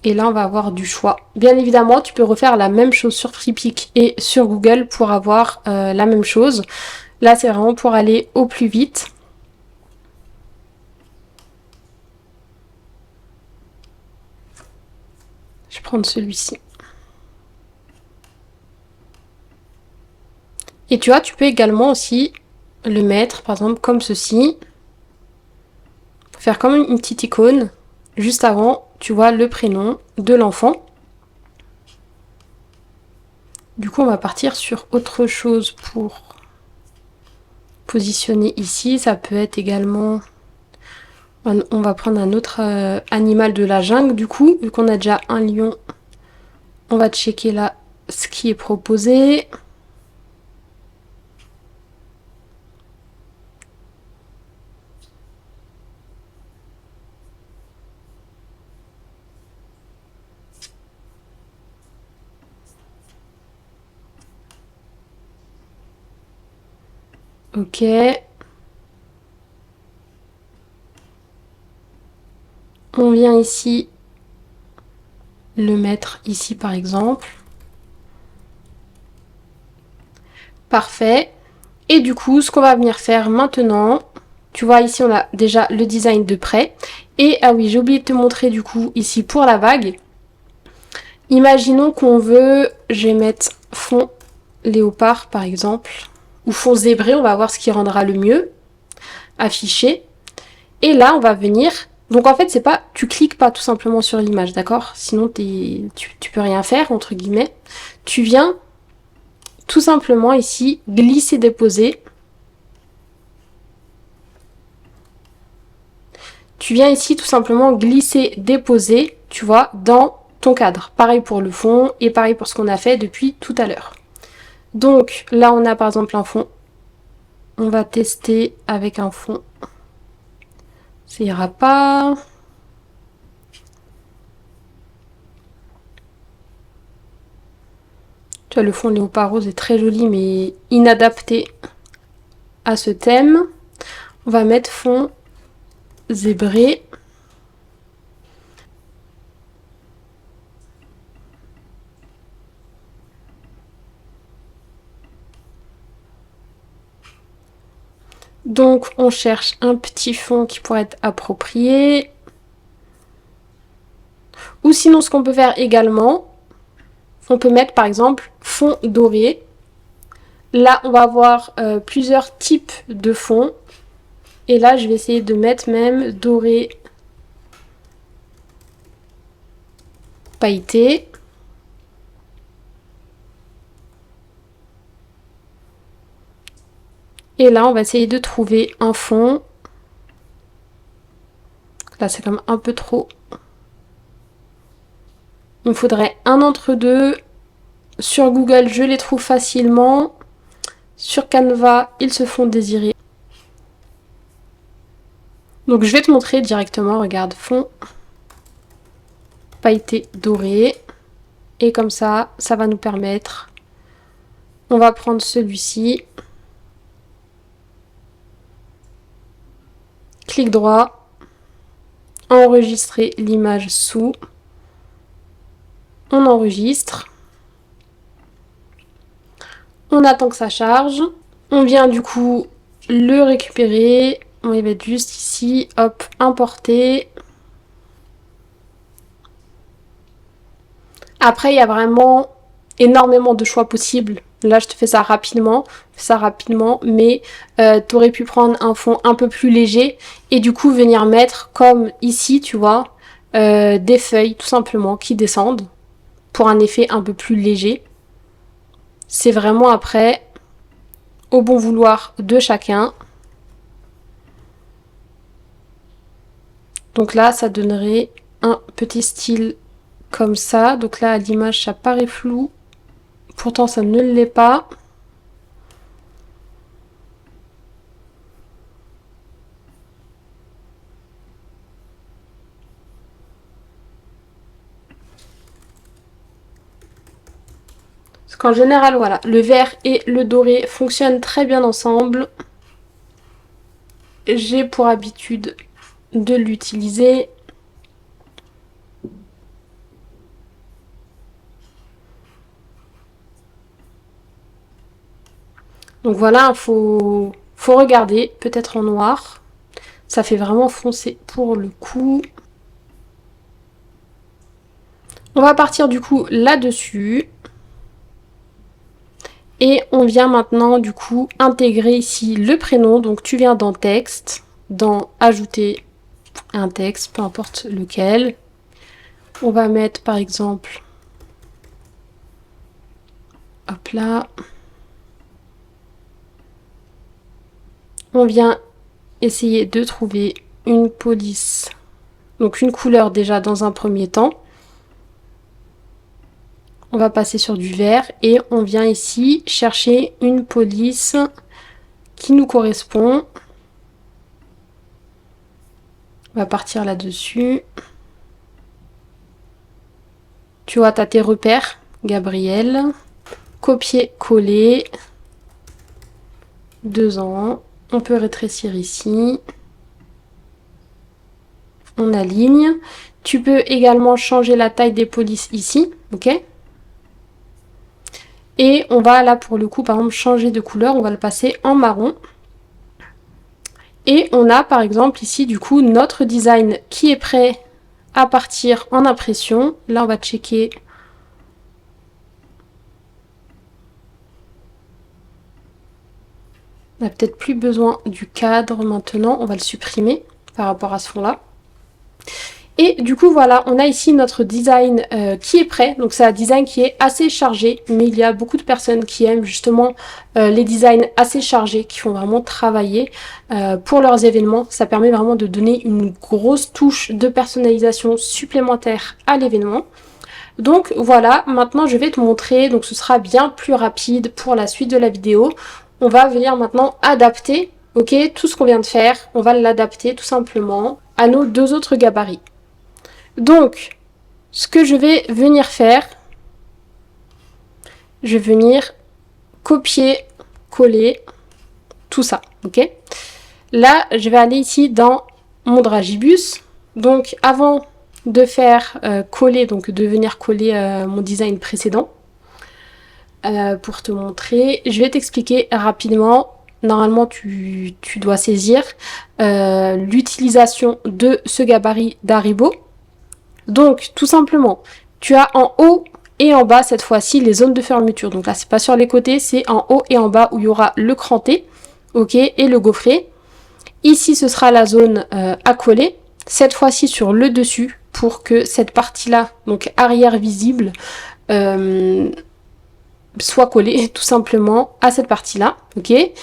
Et là, on va avoir du choix. Bien évidemment, tu peux refaire la même chose sur Freepik et sur Google pour avoir la même chose. Là, c'est vraiment pour aller au plus vite. Je vais prendre celui-ci. Et tu vois, tu peux également aussi le mettre, par exemple, comme ceci. Faire comme une petite icône. Juste avant, tu vois le prénom de l'enfant. Du coup, on va partir sur autre chose pour positionner ici. Ça peut être également... On va prendre un autre animal de la jungle. Du coup, vu qu'on a déjà un lion, on va checker là ce qui est proposé. Ok. On vient ici le mettre ici par exemple. Parfait. Et du coup, ce qu'on va venir faire maintenant, tu vois ici on a déjà le design de près. Et ah oui, j'ai oublié de te montrer du coup ici pour la vague. Imaginons qu'on veut, je vais mettre fond léopard par exemple, ou fond zébré, on va voir ce qui rendra le mieux. Affiché. Et là, on va venir... Donc en fait, c'est pas... Tu cliques pas tout simplement sur l'image, d'accord? Sinon, tu peux rien faire, entre guillemets. Tu viens tout simplement ici, glisser-déposer. Tu viens ici tout simplement glisser-déposer, tu vois, dans ton cadre. Pareil pour le fond et pareil pour ce qu'on a fait depuis tout à l'heure. Donc là, on a par exemple un fond. On va tester avec un fond. Ça ira pas. Tu vois, le fond léopard rose est très joli, mais inadapté à ce thème. On va mettre fond zébré. Donc on cherche un petit fond qui pourrait être approprié. Ou sinon ce qu'on peut faire également, on peut mettre par exemple fond doré. Là on va avoir plusieurs types de fonds. Et là je vais essayer de mettre même doré pailleté. Et là on va essayer de trouver un fond. Là c'est comme un peu trop. Il me faudrait un entre-deux. Sur Google, je les trouve facilement. Sur Canva, ils se font désirer. Donc je vais te montrer directement, regarde, fond pailleté doré. Et comme ça, ça va nous permettre... On va prendre celui-ci. Clic droit. Enregistrer l'image sous. On enregistre. On attend que ça charge. On vient du coup le récupérer. On va mettre juste ici. Hop, importer. Après, il y a vraiment énormément de choix possibles. Là, je te fais ça rapidement, mais tu aurais pu prendre un fond un peu plus léger et du coup venir mettre, comme ici, tu vois, des feuilles tout simplement qui descendent pour un effet un peu plus léger. C'est vraiment après au bon vouloir de chacun. Donc là, ça donnerait un petit style comme ça. Donc là, à l'image, ça paraît flou. Pourtant, ça ne l'est pas. qu'en général, voilà, le vert et le doré fonctionnent très bien ensemble. J'ai pour habitude de l'utiliser. Donc voilà, faut regarder, peut-être en noir. Ça fait vraiment foncé pour le coup. On va partir du coup là-dessus. Et on vient maintenant du coup intégrer ici le prénom. Donc tu viens dans texte, dans ajouter un texte, peu importe lequel. On va mettre par exemple, hop là. On vient essayer de trouver une police, donc une couleur déjà dans un premier temps. On va passer sur du vert et on vient ici chercher une police qui nous correspond. On va partir là-dessus. Tu vois, tu as tes repères, Gabriel. Copier-coller. 2 ans. On peut rétrécir ici. On aligne. Tu peux également changer la taille des polices ici, ok? Et on va là pour le coup par exemple changer de couleur, on va le passer en marron. Et on a par exemple ici du coup notre design qui est prêt à partir en impression. Là on va checker. On n'a peut-être plus besoin du cadre maintenant, on va le supprimer par rapport à ce fond là. Et du coup voilà, on a ici notre design qui est prêt, donc c'est un design qui est assez chargé, mais il y a beaucoup de personnes qui aiment justement les designs assez chargés, qui font vraiment travailler pour leurs événements. Ça permet vraiment de donner une grosse touche de personnalisation supplémentaire à l'événement. Donc voilà, maintenant je vais te montrer, donc ce sera bien plus rapide pour la suite de la vidéo. On va venir maintenant adapter, ok, tout ce qu'on vient de faire, on va l'adapter tout simplement à nos 2 autres gabarits. Donc, ce que je vais venir faire, je vais venir copier, coller, tout ça, ok? Là, je vais aller ici dans mon Dragibus. Donc, avant de faire coller, donc de venir coller mon design précédent, pour te montrer, je vais t'expliquer rapidement. Normalement, tu dois saisir l'utilisation de ce gabarit d'Haribo. Donc, tout simplement, tu as en haut et en bas, cette fois-ci, les zones de fermeture. Donc là, c'est pas sur les côtés, c'est en haut et en bas où il y aura le cranté, ok, et le gaufret. Ici, ce sera la zone à coller. Cette fois-ci, sur le dessus, pour que cette partie-là, donc arrière visible, soit collée tout simplement à cette partie-là, ok. Et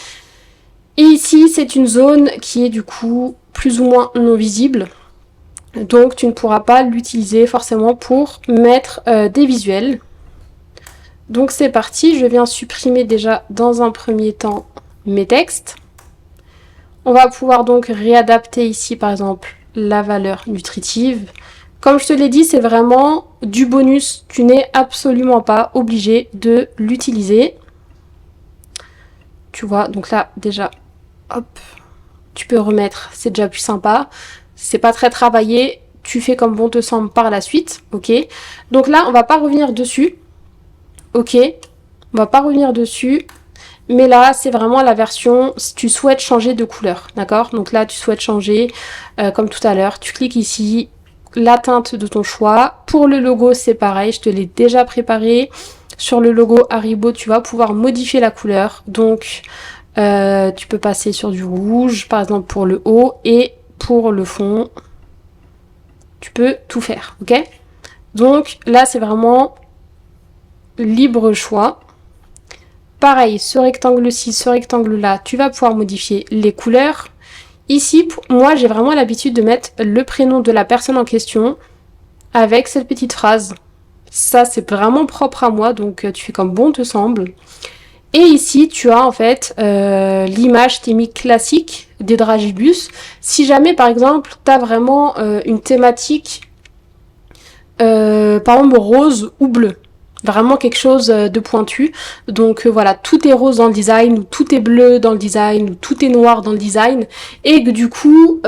ici, c'est une zone qui est du coup plus ou moins non visible. Donc tu ne pourras pas l'utiliser forcément pour mettre des visuels. Donc c'est parti, je viens supprimer déjà dans un premier temps mes textes. On va pouvoir donc réadapter ici par exemple la valeur nutritive. Comme je te l'ai dit, c'est vraiment du bonus, tu n'es absolument pas obligé de l'utiliser. Tu vois, donc là déjà, hop, tu peux remettre, c'est déjà plus sympa. C'est pas très travaillé, tu fais comme bon te semble par la suite, ok. Donc là, on va pas revenir dessus, ok. On va pas revenir dessus, mais là, c'est vraiment la version si tu souhaites changer de couleur, d'accord. Donc là, tu souhaites changer, comme tout à l'heure, tu cliques ici, la teinte de ton choix. Pour le logo, c'est pareil, je te l'ai déjà préparé. Sur le logo Haribo, tu vas pouvoir modifier la couleur, donc tu peux passer sur du rouge, par exemple pour le haut, et pour le fond, tu peux tout faire, ok. Donc là, c'est vraiment libre choix. Pareil, ce rectangle-ci, ce rectangle-là, tu vas pouvoir modifier les couleurs. Ici, moi, j'ai vraiment l'habitude de mettre le prénom de la personne en question avec cette petite phrase. Ça, c'est vraiment propre à moi, donc tu fais comme bon te semble. Et ici, tu as en fait l'image thémique classique des Dragibus. Si jamais, par exemple, tu as vraiment une thématique, par exemple, rose ou bleu, Vraiment quelque chose de pointu. Donc voilà, tout est rose dans le design, ou tout est bleu dans le design, ou tout est noir dans le design. Et que du coup,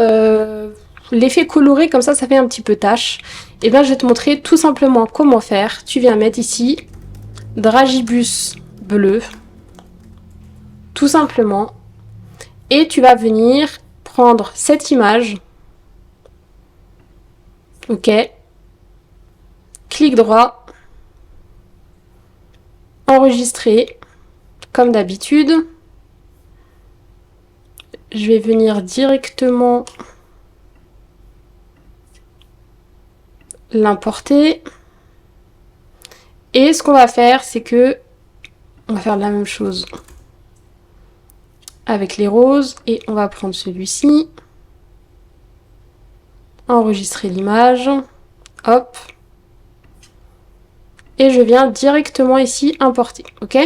l'effet coloré comme ça fait un petit peu tache. Et bien je vais te montrer tout simplement comment faire. Tu viens mettre ici Dragibus bleu. Tout simplement. Et tu vas venir prendre cette image. Ok. Clic droit. Enregistrer, comme d'habitude. Je vais venir directement l'importer. Et ce qu'on va faire, c'est que on va faire la même chose avec les roses. Et on va prendre celui-ci. Enregistrer l'image. Hop. Et je viens directement ici importer. Ok ?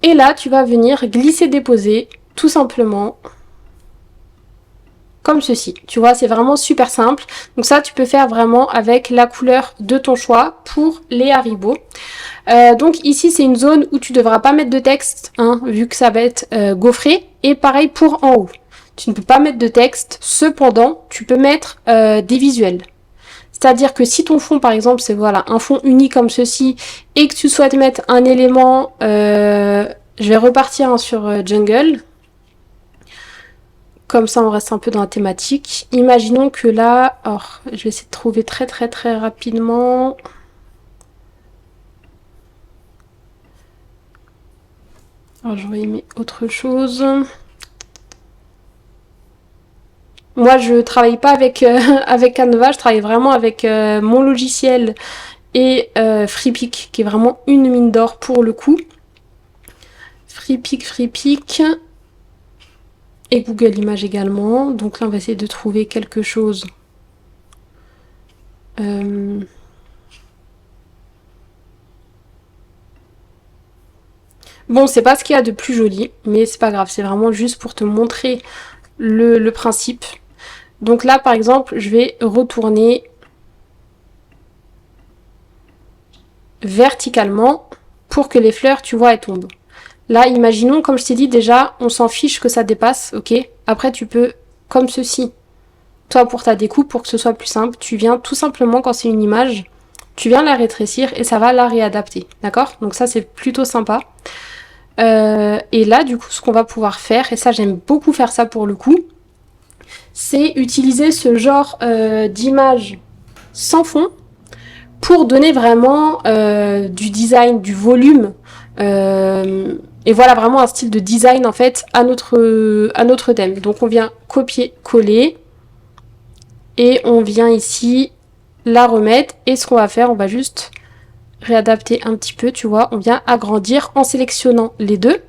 Et là, tu vas venir glisser-déposer, tout simplement, comme ceci. Tu vois, c'est vraiment super simple. Donc ça, tu peux faire vraiment avec la couleur de ton choix pour les Haribo. Donc ici, c'est une zone où tu ne devras pas mettre de texte, hein, vu que ça va être gaufré. Et pareil pour en haut. Tu ne peux pas mettre de texte. Cependant, tu peux mettre des visuels. C'est-à-dire que si ton fond, par exemple, c'est voilà un fond uni comme ceci, et que tu souhaites mettre un élément, je vais repartir sur Jungle. Comme ça, on reste un peu dans la thématique. Imaginons que là, alors, je vais essayer de trouver très rapidement. Alors, j'aurais aimé autre chose. Moi, je travaille pas avec, avec Canva, je travaille vraiment avec mon logiciel et Freepik, qui est vraiment une mine d'or pour le coup. Freepik. Et Google Images également. Donc là, on va essayer de trouver quelque chose. Bon, c'est pas ce qu'il y a de plus joli, mais c'est pas grave. C'est vraiment juste pour te montrer le principe. Donc là, par exemple, je vais retourner verticalement pour que les fleurs, tu vois, elles tombent. Là, imaginons, comme je t'ai dit déjà, on s'en fiche que ça dépasse, ok ? Après, tu peux, comme ceci, toi, pour ta découpe, pour que ce soit plus simple, tu viens tout simplement, quand c'est une image, tu viens la rétrécir et ça va la réadapter, d'accord ? Donc ça, c'est plutôt sympa. Et là, du coup, ce qu'on va pouvoir faire, et ça, j'aime beaucoup faire ça pour le coup, c'est utiliser ce genre d'image sans fond pour donner vraiment du design, du volume, et voilà vraiment un style de design en fait à notre thème. Donc on vient copier-coller et on vient ici la remettre, et ce qu'on va faire, on va juste réadapter un petit peu, tu vois, on vient agrandir en sélectionnant les deux.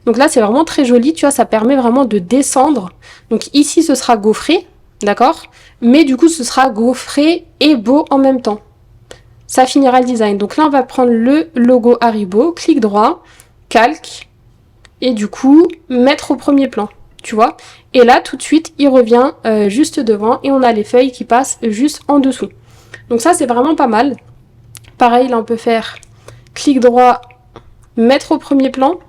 Donc là c'est vraiment très joli, tu vois, ça permet vraiment de descendre. Donc ici ce sera gaufré, d'accord, mais du coup ce sera gaufré et beau en même temps. Ça finira le design. Donc là on va prendre le logo Haribo, clic droit, calque, et du coup mettre au premier plan, tu vois. Et là tout de suite il revient juste devant, et on a les feuilles qui passent juste en dessous. Donc ça c'est vraiment pas mal. Pareil, là on peut faire clic droit, mettre au premier plan.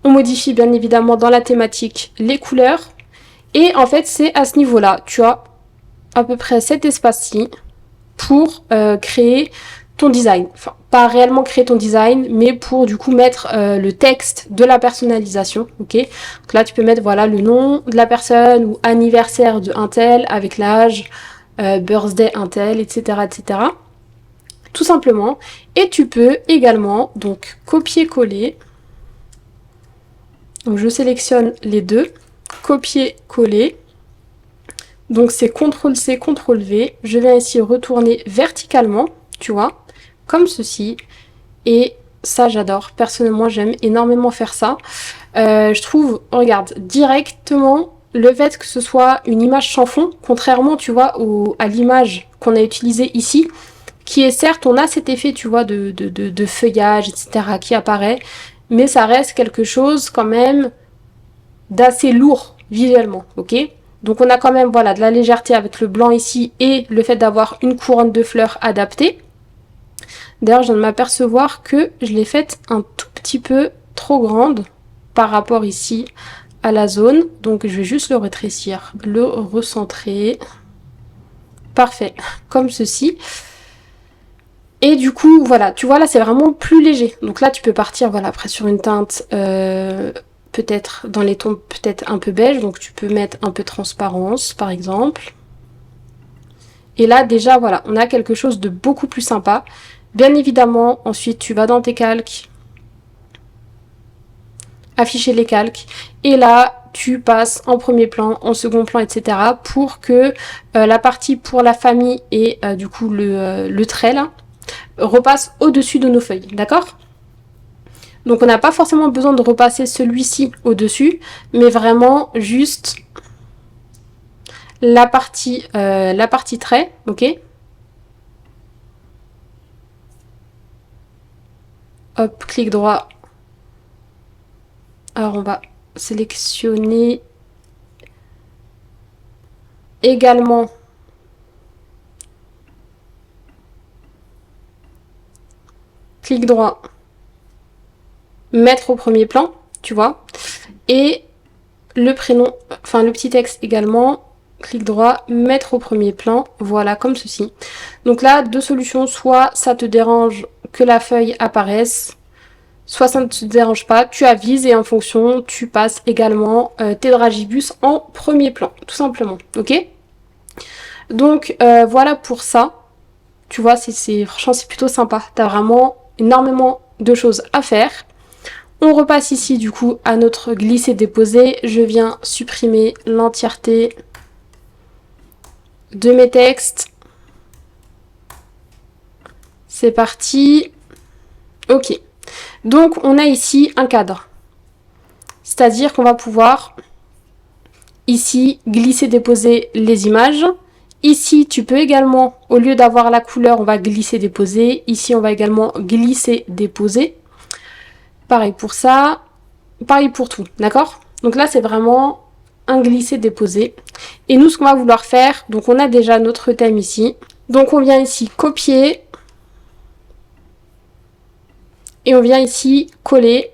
On modifie bien évidemment dans la thématique les couleurs. Et en fait c'est à ce niveau-là, tu as à peu près cet espace-ci pour créer ton design. Enfin, pas réellement créer ton design, mais pour du coup mettre le texte de la personnalisation, ok. Donc là tu peux mettre voilà le nom de la personne, ou anniversaire de un tel avec l'âge, birthday un tel, etc., etc. Tout simplement. Et tu peux également donc copier-coller. Donc je sélectionne les deux, copier-coller. Donc c'est CTRL-C, CTRL-V. Je viens ici retourner verticalement, tu vois, comme ceci. Et ça j'adore. Personnellement j'aime énormément faire ça. Je trouve, regarde, directement le fait que ce soit une image sans fond, contrairement tu vois à l'image qu'on a utilisée ici, qui est certes, on a cet effet, tu vois, de feuillage, etc. qui apparaît, mais ça reste quelque chose quand même d'assez lourd visuellement, ok ? Donc on a quand même, voilà, de la légèreté avec le blanc ici, et le fait d'avoir une couronne de fleurs adaptée. D'ailleurs, je viens de m'apercevoir que je l'ai faite un tout petit peu trop grande par rapport ici à la zone. Donc je vais juste le rétrécir, le recentrer. Parfait, comme ceci. Et du coup, voilà, tu vois là c'est vraiment plus léger. Donc là tu peux partir, voilà, après sur une teinte peut-être dans les tons peut-être un peu beige. Donc tu peux mettre un peu de transparence par exemple. Et là déjà voilà, on a quelque chose de beaucoup plus sympa. Bien évidemment, ensuite tu vas dans tes calques, afficher les calques, et là tu passes en premier plan, en second plan, etc. pour que la partie pour la famille et du coup le trait là repasse au-dessus de nos feuilles, d'accord? Donc on n'a pas forcément besoin de repasser celui-ci au-dessus, mais vraiment juste la partie trait, ok? Hop, clic droit. Alors on va sélectionner également clic droit, mettre au premier plan, tu vois, et le prénom, enfin le petit texte également, clic droit, mettre au premier plan, voilà, comme ceci. Donc là, deux solutions, soit ça te dérange que la feuille apparaisse, soit ça ne te dérange pas, tu avises et en fonction, tu passes également tes dragibus en premier plan, tout simplement, ok? Donc voilà pour ça, tu vois, franchement c'est plutôt sympa, t'as vraiment énormément de choses à faire. On repasse ici du coup à notre glisser-déposer, je viens supprimer l'entièreté de mes textes. C'est parti. Ok. Donc on a ici un cadre. C'est-à-dire qu'on va pouvoir ici glisser-déposer les images. Ici, tu peux également, au lieu d'avoir la couleur, on va glisser-déposer. Ici, on va également glisser-déposer. Pareil pour ça. Pareil pour tout, d'accord? Donc là, c'est vraiment un glisser-déposer. Et nous, ce qu'on va vouloir faire, donc on a déjà notre thème ici. Donc on vient ici copier. Et on vient ici coller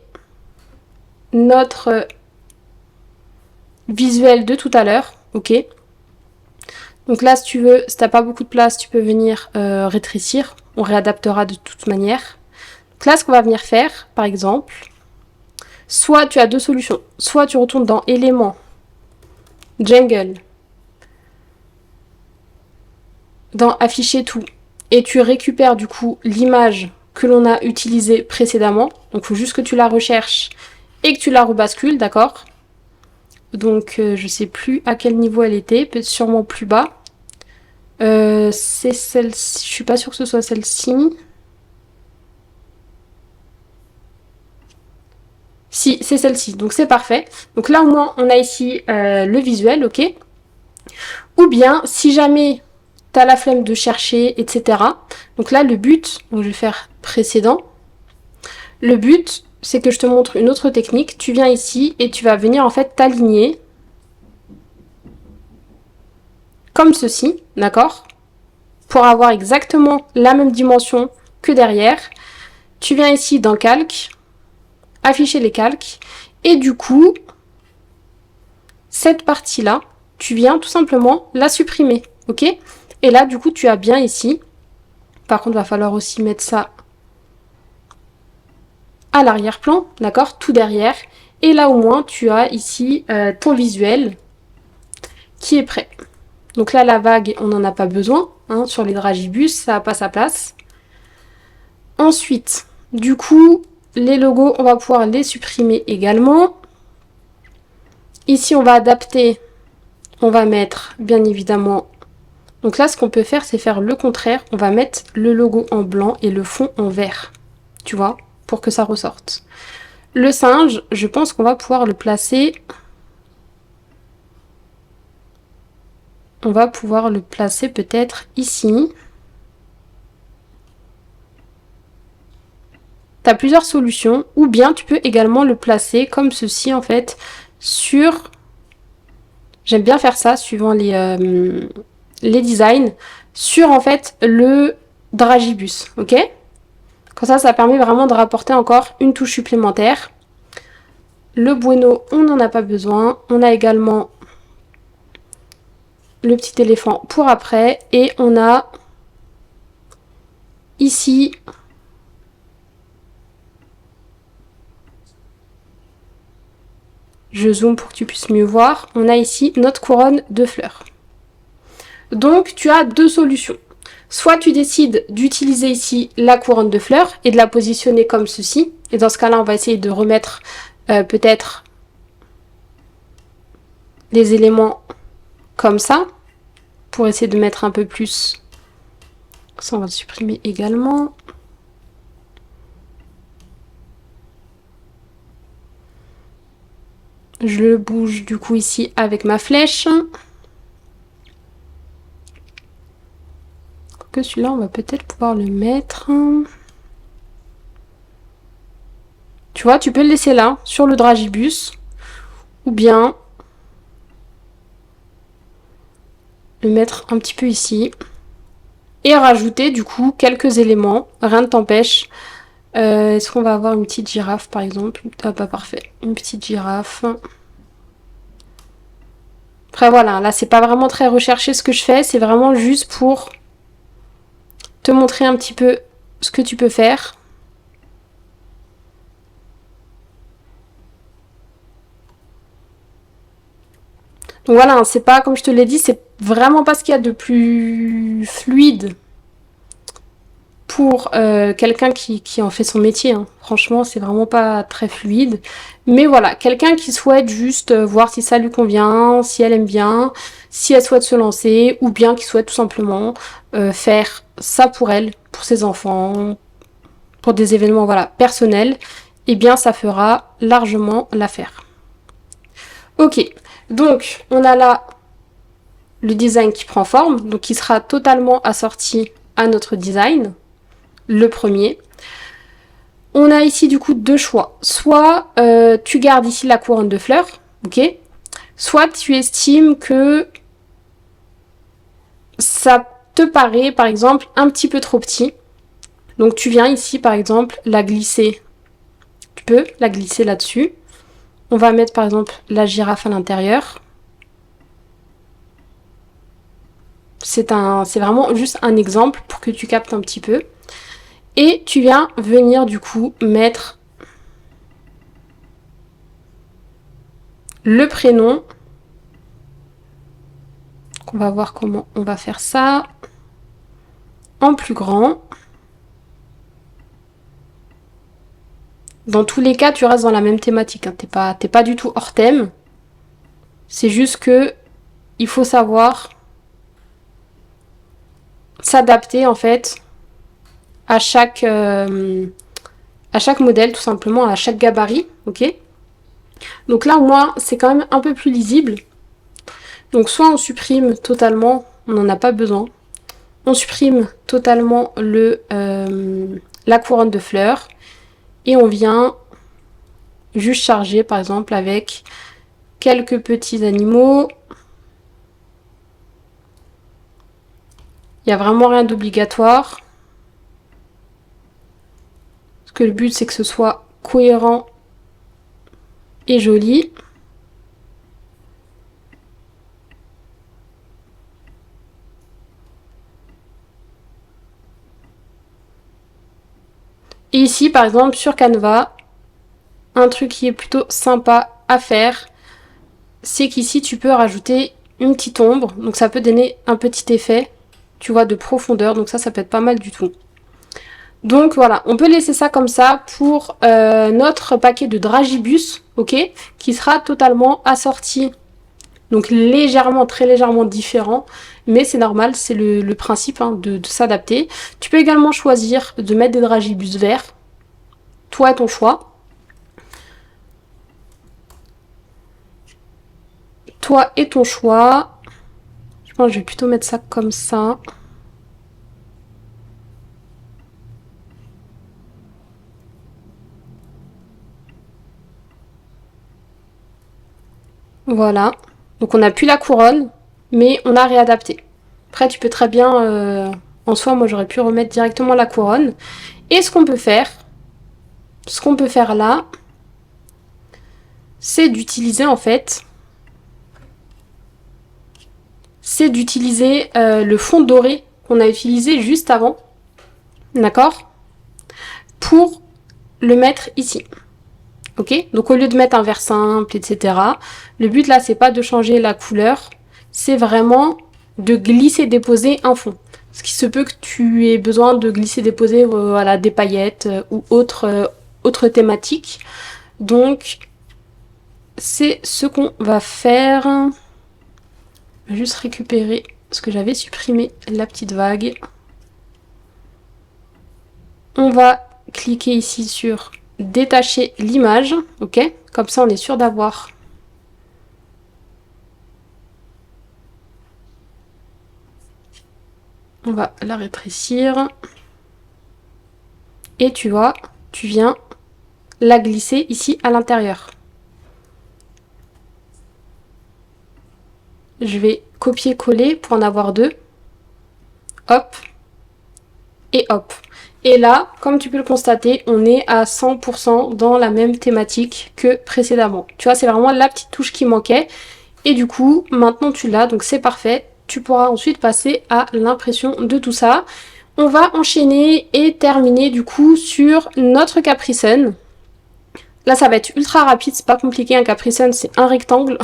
notre visuel de tout à l'heure, ok? Donc là, si tu veux, si t'as pas beaucoup de place, tu peux venir rétrécir. On réadaptera de toute manière. Donc là, ce qu'on va venir faire, par exemple, soit tu as deux solutions. Soit tu retournes dans éléments, jungle, dans afficher tout, et tu récupères du coup l'image que l'on a utilisée précédemment. Donc il faut juste que tu la recherches et que tu la rebascules, d'accord? Donc je sais plus à quel niveau elle était, peut-être sûrement plus bas. C'est celle-ci, je suis pas sûre que ce soit celle-ci. Si, c'est celle-ci, donc c'est parfait. Donc là au moins on a ici le visuel, ok? Ou bien si jamais t'as la flemme de chercher, etc. Donc là le but, donc je vais faire précédent. Le but, c'est que je te montre une autre technique. Tu viens ici et tu vas venir en fait t'aligner comme ceci, d'accord? Pour avoir exactement la même dimension que derrière. Tu viens ici dans calque, afficher les calques, et du coup, cette partie-là, tu viens tout simplement la supprimer, ok? Et là, du coup, tu as bien ici. Par contre, il va falloir aussi mettre ça à l'arrière-plan, d'accord? Tout derrière. Et là, au moins, tu as ici ton visuel qui est prêt. Donc là, la vague, on n'en a pas besoin. Hein, sur les dragibus, ça n'a pas sa place. Ensuite, du coup, les logos, on va pouvoir les supprimer également. Ici, on va adapter. On va mettre, bien évidemment... Donc là, ce qu'on peut faire, c'est faire le contraire. On va mettre le logo en blanc et le fond en vert. Tu vois, pour que ça ressorte. Le singe, je pense qu'on va pouvoir le placer... On va pouvoir le placer peut-être ici. Tu as plusieurs solutions. Ou bien tu peux également le placer comme ceci en fait sur... J'aime bien faire ça suivant les designs. Sur en fait le dragibus, ok? Comme ça permet vraiment de rapporter encore une touche supplémentaire. Le bueno, on n'en a pas besoin. On a également le petit éléphant pour après. Et on a ici je zoome pour que tu puisses mieux voir. On a ici notre couronne de fleurs. Donc tu as deux solutions. Soit tu décides d'utiliser ici la couronne de fleurs et de la positionner comme ceci. Et dans ce cas-là, on va essayer de remettre peut-être les éléments comme ça. Pour essayer de mettre un peu plus. Ça, on va le supprimer également. Je le bouge du coup ici avec ma flèche. Que celui-là, on va peut-être pouvoir le mettre. Tu vois, tu peux le laisser là, sur le dragibus. Ou bien le mettre un petit peu ici. Et rajouter du coup quelques éléments. Rien ne t'empêche. Est-ce qu'on va avoir une petite girafe par exemple? Ah, pas parfait. Une petite girafe. Après voilà, là c'est pas vraiment très recherché ce que je fais. C'est vraiment juste pour te montrer un petit peu ce que tu peux faire. Donc voilà, c'est pas, comme je te l'ai dit, c'est vraiment pas ce qu'il y a de plus fluide pour quelqu'un qui en fait son métier. Hein. Franchement, c'est vraiment pas très fluide. Mais voilà, quelqu'un qui souhaite juste voir si ça lui convient, si elle aime bien, si elle souhaite se lancer, ou bien qui souhaite tout simplement faire ça pour elle, pour ses enfants, pour des événements voilà, personnels, eh bien ça fera largement l'affaire. Ok, donc on a là le design qui prend forme, donc qui sera totalement assorti à notre design, le premier. On a ici du coup deux choix. Soit tu gardes ici la couronne de fleurs, ok. Soit tu estimes que ça te paraît par exemple un petit peu trop petit. Donc tu viens ici par exemple la glisser. Tu peux la glisser là-dessus. On va mettre par exemple la girafe à l'intérieur. C'est vraiment juste un exemple pour que tu captes un petit peu. Et tu viens venir du coup mettre le prénom. On va voir comment on va faire ça. En plus grand. Dans tous les cas, tu restes dans la même thématique. Hein. T'es pas du tout hors thème. C'est juste que il faut savoir s'adapter en fait à chaque modèle, tout simplement, à chaque gabarit. Ok. Donc là, au moins, c'est quand même un peu plus lisible. Donc soit on supprime totalement, on n'en a pas besoin. On supprime totalement la couronne de fleurs. Et on vient juste charger par exemple avec quelques petits animaux. Il n'y a vraiment rien d'obligatoire. Parce que le but c'est que ce soit cohérent et joli. Et ici par exemple sur Canva, un truc qui est plutôt sympa à faire, c'est qu'ici tu peux rajouter une petite ombre. Donc ça peut donner un petit effet, tu vois, de profondeur. Donc ça peut être pas mal du tout. Donc voilà, on peut laisser ça comme ça pour notre paquet de dragibus, ok, qui sera totalement assorti. Donc légèrement, très légèrement différent, mais c'est normal, c'est le principe hein, de s'adapter. Tu peux également choisir de mettre des dragibus verts, toi et ton choix. Toi et ton choix. Je pense que je vais plutôt mettre ça comme ça. Voilà. Donc on n'a plus la couronne, mais on a réadapté. Après, tu peux très bien En soi, moi j'aurais pu remettre directement la couronne. Et ce qu'on peut faire là, c'est d'utiliser en fait, le fond doré qu'on a utilisé juste avant, d'accord, pour le mettre ici. Ok, donc au lieu de mettre un verre simple, etc., le but là, c'est pas de changer la couleur, c'est vraiment de glisser-déposer un fond. Ce qui se peut que tu aies besoin de glisser-déposer voilà, des paillettes ou autre thématique. Donc, c'est ce qu'on va faire. Je vais juste récupérer ce que j'avais supprimé, la petite vague. On va cliquer ici sur détacher l'image, ok? Comme ça, on est sûr d'avoir on va la rétrécir. Et tu vois, tu viens la glisser ici à l'intérieur. Je vais copier-coller pour en avoir deux. Hop. Et hop. Et là, comme tu peux le constater, on est à 100% dans la même thématique que précédemment. Tu vois, c'est vraiment la petite touche qui manquait. Et du coup, maintenant tu l'as, donc c'est parfait. Tu pourras ensuite passer à l'impression de tout ça. On va enchaîner et terminer du coup sur notre Capri Sun. Là, ça va être ultra rapide, c'est pas compliqué. Un Capri Sun, c'est un rectangle.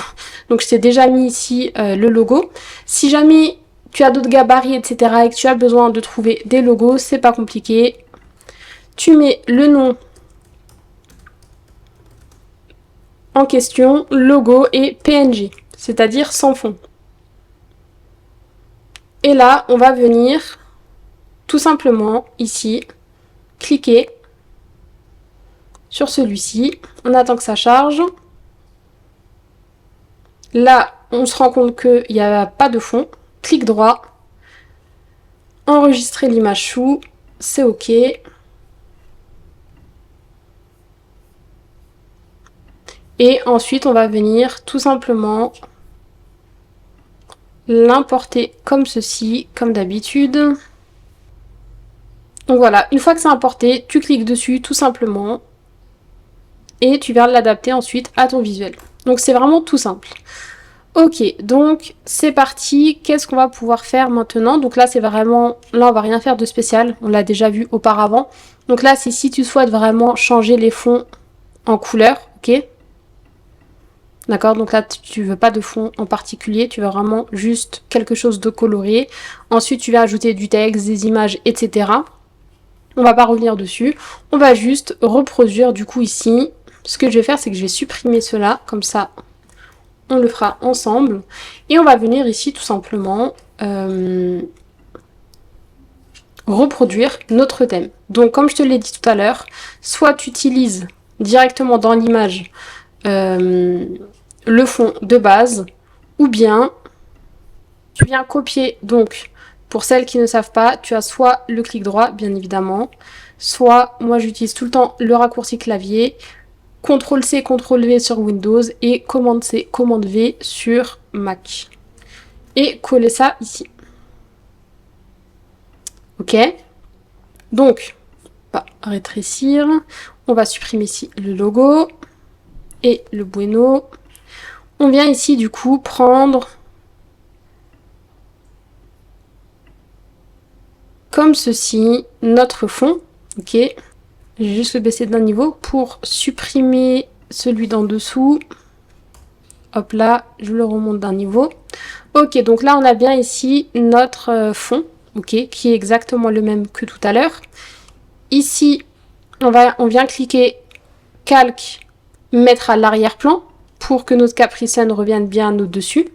Donc, je t'ai déjà mis ici le logo. Si jamais tu as d'autres gabarits, etc., et que tu as besoin de trouver des logos, c'est pas compliqué. Tu mets le nom en question, logo et PNG, c'est-à-dire sans fond. Et là, on va venir tout simplement ici, cliquer sur celui-ci. On attend que ça charge. Là, on se rend compte qu'il n'y a pas de fond. Clic droit. Enregistrer l'image chou. C'est OK. Et ensuite, on va venir tout simplement l'importer comme ceci, comme d'habitude. Donc voilà, une fois que c'est importé, tu cliques dessus tout simplement. Et tu viens l'adapter ensuite à ton visuel. Donc c'est vraiment tout simple. Ok, donc c'est parti. Qu'est-ce qu'on va pouvoir faire maintenant? Donc là, c'est vraiment... Là, on va rien faire de spécial. On l'a déjà vu auparavant. Donc là, c'est si tu souhaites vraiment changer les fonds en couleur. Ok? D'accord? Donc là, tu veux pas de fond en particulier. Tu veux vraiment juste quelque chose de coloré. Ensuite, tu vas ajouter du texte, des images, etc. On va pas revenir dessus. On va juste reproduire du coup ici. Ce que je vais faire, c'est que je vais supprimer cela. Comme ça, on le fera ensemble. Et on va venir ici tout simplement reproduire notre thème. Donc comme je te l'ai dit tout à l'heure, soit tu utilises directement dans l'image le fond de base, ou bien tu viens copier. Donc pour celles qui ne savent pas, tu as soit le clic droit, bien évidemment, soit moi j'utilise tout le temps le raccourci clavier, CTRL-C, CTRL-V sur Windows et Commande-C, Commande-V sur Mac. Et coller ça ici. Ok. Donc, on va rétrécir. On va supprimer ici le logo et le bueno. On vient ici du coup prendre comme ceci notre fond. Ok. Je vais juste le baisser d'un niveau pour supprimer celui d'en dessous. Hop là, je le remonte d'un niveau. Ok, donc là on a bien ici notre fond, ok, qui est exactement le même que tout à l'heure. Ici, on vient cliquer calque, mettre à l'arrière-plan pour que notre Capri Sun revienne bien au-dessus.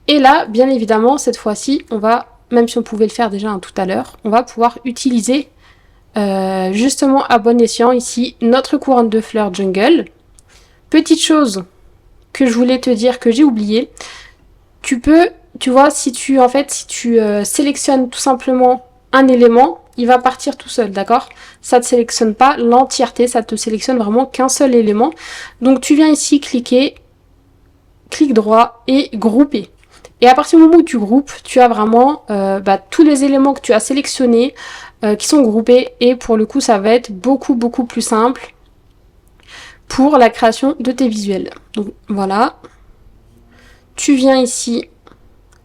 Et là, bien évidemment, cette fois-ci, on va, même si on pouvait le faire déjà tout à l'heure, on va pouvoir utiliser justement à bon escient ici notre couronne de fleurs jungle. Petite chose que je voulais te dire que j'ai oublié, tu vois, si tu sélectionnes tout simplement un élément, il va partir tout seul, d'accord? Ça ne te sélectionne pas l'entièreté, ça te sélectionne vraiment qu'un seul élément. Donc tu viens ici cliquer, clic droit et grouper. Et à partir du moment où tu groupes, tu as vraiment tous les éléments que tu as sélectionnés qui sont groupés. Et pour le coup, ça va être beaucoup plus simple pour la création de tes visuels. Donc voilà. Tu viens ici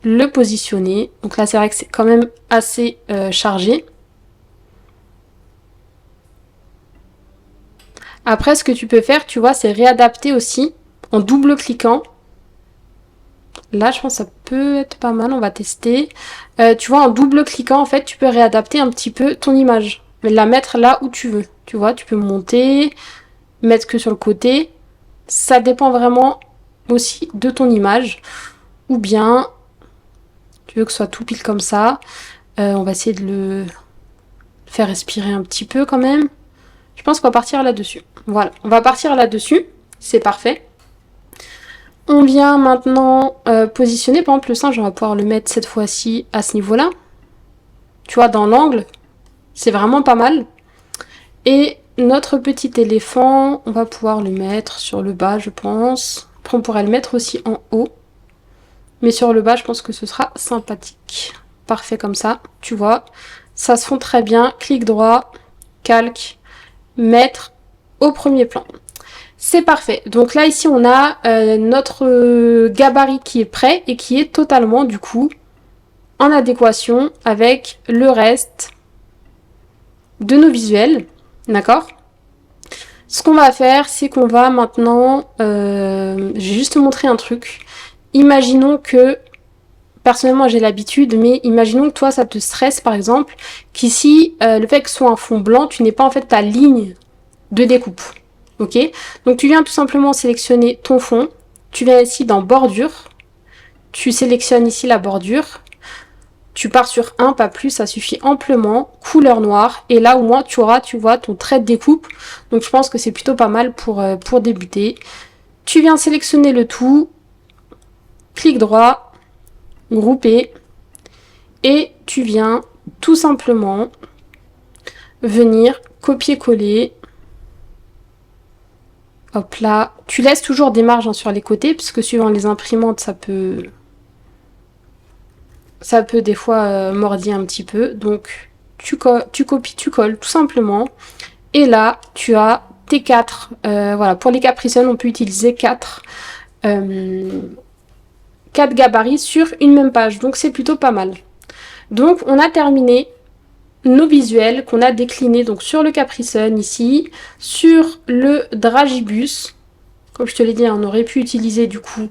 le positionner. Donc là, c'est vrai que c'est quand même assez chargé. Après, ce que tu peux faire, tu vois, c'est réadapter aussi en double-cliquant. Là, je pense que ça peut être pas mal, on va tester. Tu vois, en double-cliquant, en fait, tu peux réadapter un petit peu ton image. Mais la mettre là où tu veux. Tu vois, tu peux monter, mettre que sur le côté. Ça dépend vraiment aussi de ton image. Ou bien, tu veux que ce soit tout pile comme ça. On va essayer de le faire respirer un petit peu quand même. Je pense qu'on va partir là-dessus. Voilà, on va partir là-dessus. C'est parfait. On vient maintenant positionner, par exemple le singe, on va pouvoir le mettre cette fois-ci à ce niveau-là. Tu vois, dans l'angle, c'est vraiment pas mal. Et notre petit éléphant, on va pouvoir le mettre sur le bas, je pense. Après, on pourrait le mettre aussi en haut. Mais sur le bas, je pense que ce sera sympathique. Parfait comme ça, tu vois. Ça se fond très bien. Clic droit, calque, mettre au premier plan. C'est parfait. Donc là, ici, on a notre gabarit qui est prêt et qui est totalement, du coup, en adéquation avec le reste de nos visuels. D'accord ? Ce qu'on va faire, c'est qu'on va maintenant... je vais juste te montrer un truc. Imaginons que... Personnellement, j'ai l'habitude, mais imaginons que toi, ça te stresse, par exemple, qu'ici, le fait que ce soit un fond blanc, tu n'aies pas, en fait, ta ligne de découpe. Ok, donc tu viens tout simplement sélectionner ton fond, tu viens ici dans bordure, tu sélectionnes ici la bordure, tu pars sur 1, pas plus, ça suffit amplement, couleur noire, et là au moins tu auras, tu vois, ton trait de découpe, donc je pense que c'est plutôt pas mal pour débuter. Tu viens sélectionner le tout, clic droit, grouper, et tu viens tout simplement venir copier-coller. Hop là, tu laisses toujours des marges sur les côtés, puisque suivant les imprimantes, ça peut des fois mordiller un petit peu. Donc tu copies, tu colles tout simplement. Et là, tu as tes 4. Voilà, pour les Capricènes, on peut utiliser 4 gabarits sur une même page. Donc c'est plutôt pas mal. Donc on a terminé nos visuels qu'on a déclinés donc sur le Capricène ici, sur le Dragibus. Comme je te l'ai dit, on aurait pu utiliser du coup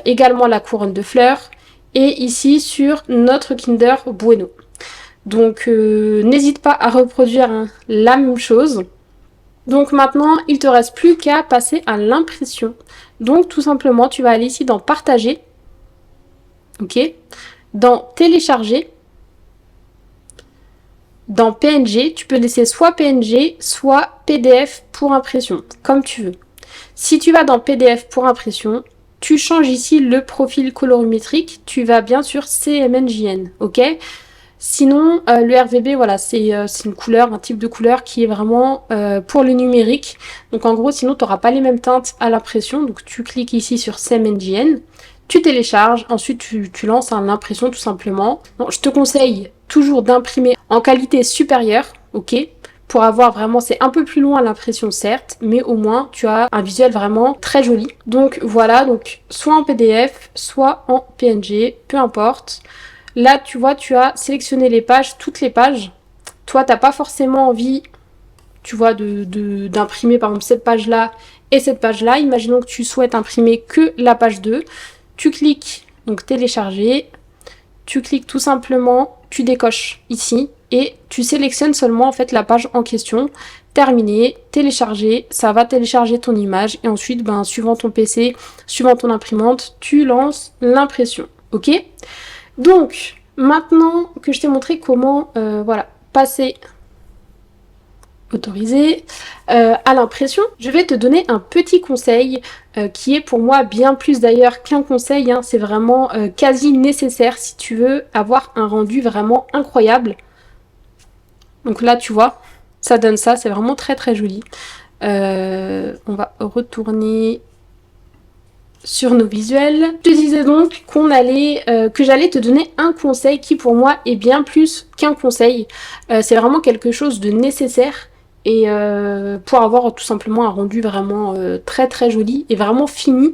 également la couronne de fleurs. Et ici sur notre Kinder Bueno. Donc n'hésite pas à reproduire la même chose. Donc maintenant, il te reste plus qu'à passer à l'impression. Donc tout simplement, tu vas aller ici dans partager. Ok. Dans télécharger. Dans PNG, tu peux laisser soit PNG, soit PDF pour impression, comme tu veux. Si tu vas dans PDF pour impression, tu changes ici le profil colorimétrique, tu vas bien sûr CMNJN, ok? Sinon, le RVB, voilà, c'est une couleur, un type de couleur qui est vraiment pour le numérique. Donc en gros, sinon, tu n'auras pas les mêmes teintes à l'impression. Donc tu cliques ici sur CMNJN, tu télécharges, ensuite tu lances l'impression tout simplement. Donc, je te conseille toujours d'imprimer en qualité supérieure, ok? Pour avoir vraiment, c'est un peu plus loin l'impression certes, mais au moins tu as un visuel vraiment très joli. Donc voilà, donc soit en PDF, soit en PNG, peu importe. Là, tu vois, tu as sélectionné les pages, toutes les pages. Toi, t'as pas forcément envie, tu vois, d'imprimer par exemple cette page-là et cette page-là. Imaginons que tu souhaites imprimer que la page 2. Tu cliques, donc télécharger. Tu cliques tout simplement, tu décoches ici et tu sélectionnes seulement en fait la page en question. Terminé, télécharger, ça va télécharger ton image et ensuite, suivant ton PC, suivant ton imprimante, tu lances l'impression. Ok ? Donc, maintenant que je t'ai montré comment passer autorisé à l'impression, je vais te donner un petit conseil qui est pour moi bien plus d'ailleurs qu'un conseil, hein, c'est vraiment quasi nécessaire si tu veux avoir un rendu vraiment incroyable. Donc là, tu vois, ça donne ça, c'est vraiment très très joli. On va retourner sur nos visuels. Je te disais donc que j'allais te donner un conseil qui pour moi est bien plus qu'un conseil. C'est vraiment quelque chose de nécessaire et pour avoir tout simplement un rendu vraiment très très joli et vraiment fini,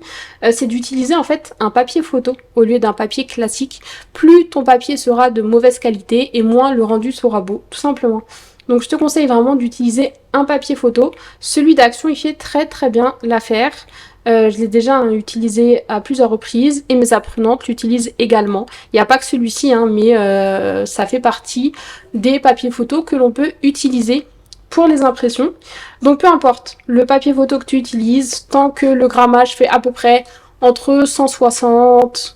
c'est d'utiliser en fait un papier photo au lieu d'un papier classique. Plus ton papier sera de mauvaise qualité et moins le rendu sera beau, tout simplement. Donc je te conseille vraiment d'utiliser un papier photo. Celui d'Action, il fait très très bien l'affaire. Je l'ai déjà utilisé à plusieurs reprises et mes apprenantes l'utilisent également. Il n'y a pas que celui-ci, hein, mais ça fait partie des papiers photos que l'on peut utiliser pour les impressions. Donc peu importe le papier photo que tu utilises, tant que le grammage fait à peu près entre 160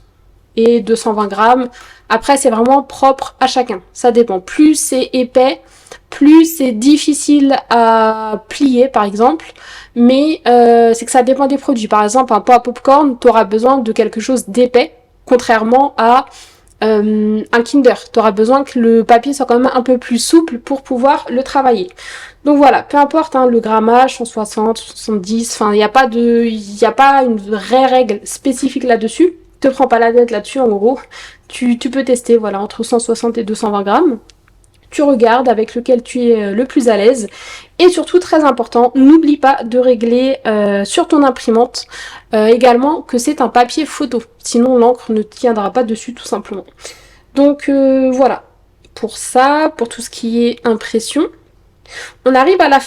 et 220 grammes. Après, c'est vraiment propre à chacun. Ça dépend. Plus c'est épais, plus c'est difficile à plier, par exemple. Mais c'est que ça dépend des produits. Par exemple, un pot à popcorn, tu auras besoin de quelque chose d'épais, contrairement à un Kinder. Tu auras besoin que le papier soit quand même un peu plus souple pour pouvoir le travailler. Donc voilà, peu importe hein, le grammage, 160, 70, enfin il n'y a pas une vraie règle spécifique là-dessus. Te prends pas la tête là-dessus, en gros. Tu peux tester, voilà, entre 160 et 220 grammes. Tu regardes avec lequel tu es le plus à l'aise. Et surtout, très important, n'oublie pas de régler sur ton imprimante également que c'est un papier photo. Sinon, l'encre ne tiendra pas dessus, tout simplement. Donc voilà, pour ça, pour tout ce qui est impression. On arrive à la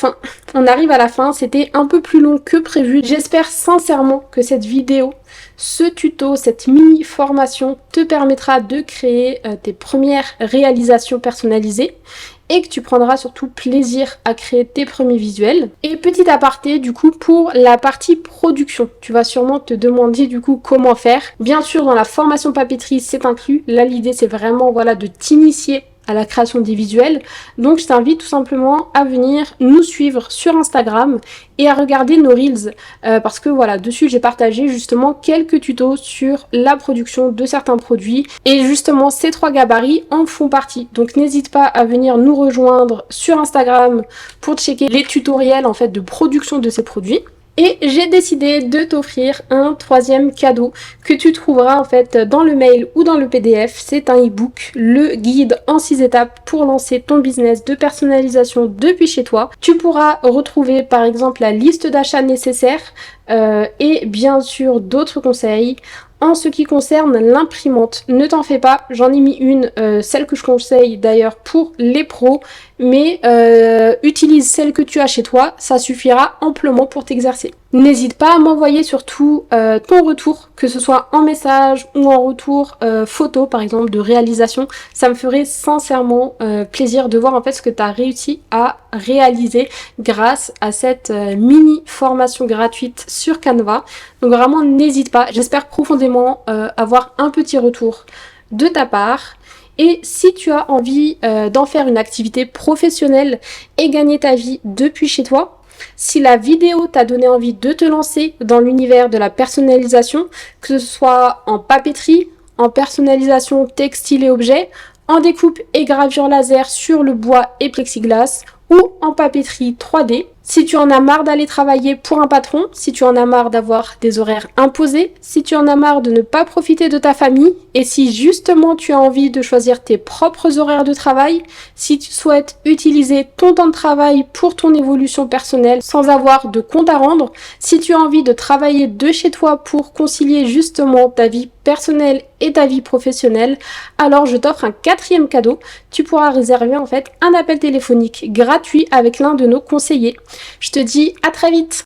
fin. C'était un peu plus long que prévu. J'espère sincèrement que cette vidéo, ce tuto, cette mini formation te permettra de créer tes premières réalisations personnalisées et que tu prendras surtout plaisir à créer tes premiers visuels. Et petit aparté du coup pour la partie production, tu vas sûrement te demander du coup comment faire. Bien sûr dans la formation papeterie c'est inclus, là l'idée c'est vraiment voilà de t'initier à la création des visuels. Donc je t'invite tout simplement à venir nous suivre sur Instagram et à regarder nos reels parce que voilà, dessus j'ai partagé justement quelques tutos sur la production de certains produits et justement ces 3 gabarits en font partie. Donc n'hésite pas à venir nous rejoindre sur Instagram pour checker les tutoriels en fait de production de ces produits. Et j'ai décidé de t'offrir un 3e cadeau que tu trouveras en fait dans le mail ou dans le PDF. C'est un e-book, le guide en 6 étapes pour lancer ton business de personnalisation depuis chez toi. Tu pourras retrouver par exemple la liste d'achats nécessaires et bien sûr d'autres conseils. En ce qui concerne l'imprimante, ne t'en fais pas, j'en ai mis une, celle que je conseille d'ailleurs pour les pros, mais utilise celle que tu as chez toi, ça suffira amplement pour t'exercer. N'hésite pas à m'envoyer surtout ton retour, que ce soit en message ou en retour photo par exemple de réalisation. Ça me ferait sincèrement plaisir de voir en fait ce que tu as réussi à réaliser grâce à cette mini formation gratuite sur Canva. Donc vraiment n'hésite pas, j'espère profondément avoir un petit retour de ta part. Et si tu as envie d'en faire une activité professionnelle et gagner ta vie depuis chez toi, si la vidéo t'a donné envie de te lancer dans l'univers de la personnalisation, que ce soit en papeterie, en personnalisation textile et objets, en découpe et gravure laser sur le bois et plexiglas, ou en papeterie 3D. Si tu en as marre d'aller travailler pour un patron, si tu en as marre d'avoir des horaires imposés, si tu en as marre de ne pas profiter de ta famille, et si justement tu as envie de choisir tes propres horaires de travail, si tu souhaites utiliser ton temps de travail pour ton évolution personnelle sans avoir de compte à rendre, si tu as envie de travailler de chez toi pour concilier justement ta vie personnelle et ta vie professionnelle, alors je t'offre un 4e cadeau. Tu pourras réserver en fait un appel téléphonique gratuit avec l'un de nos conseillers. Je te dis à très vite!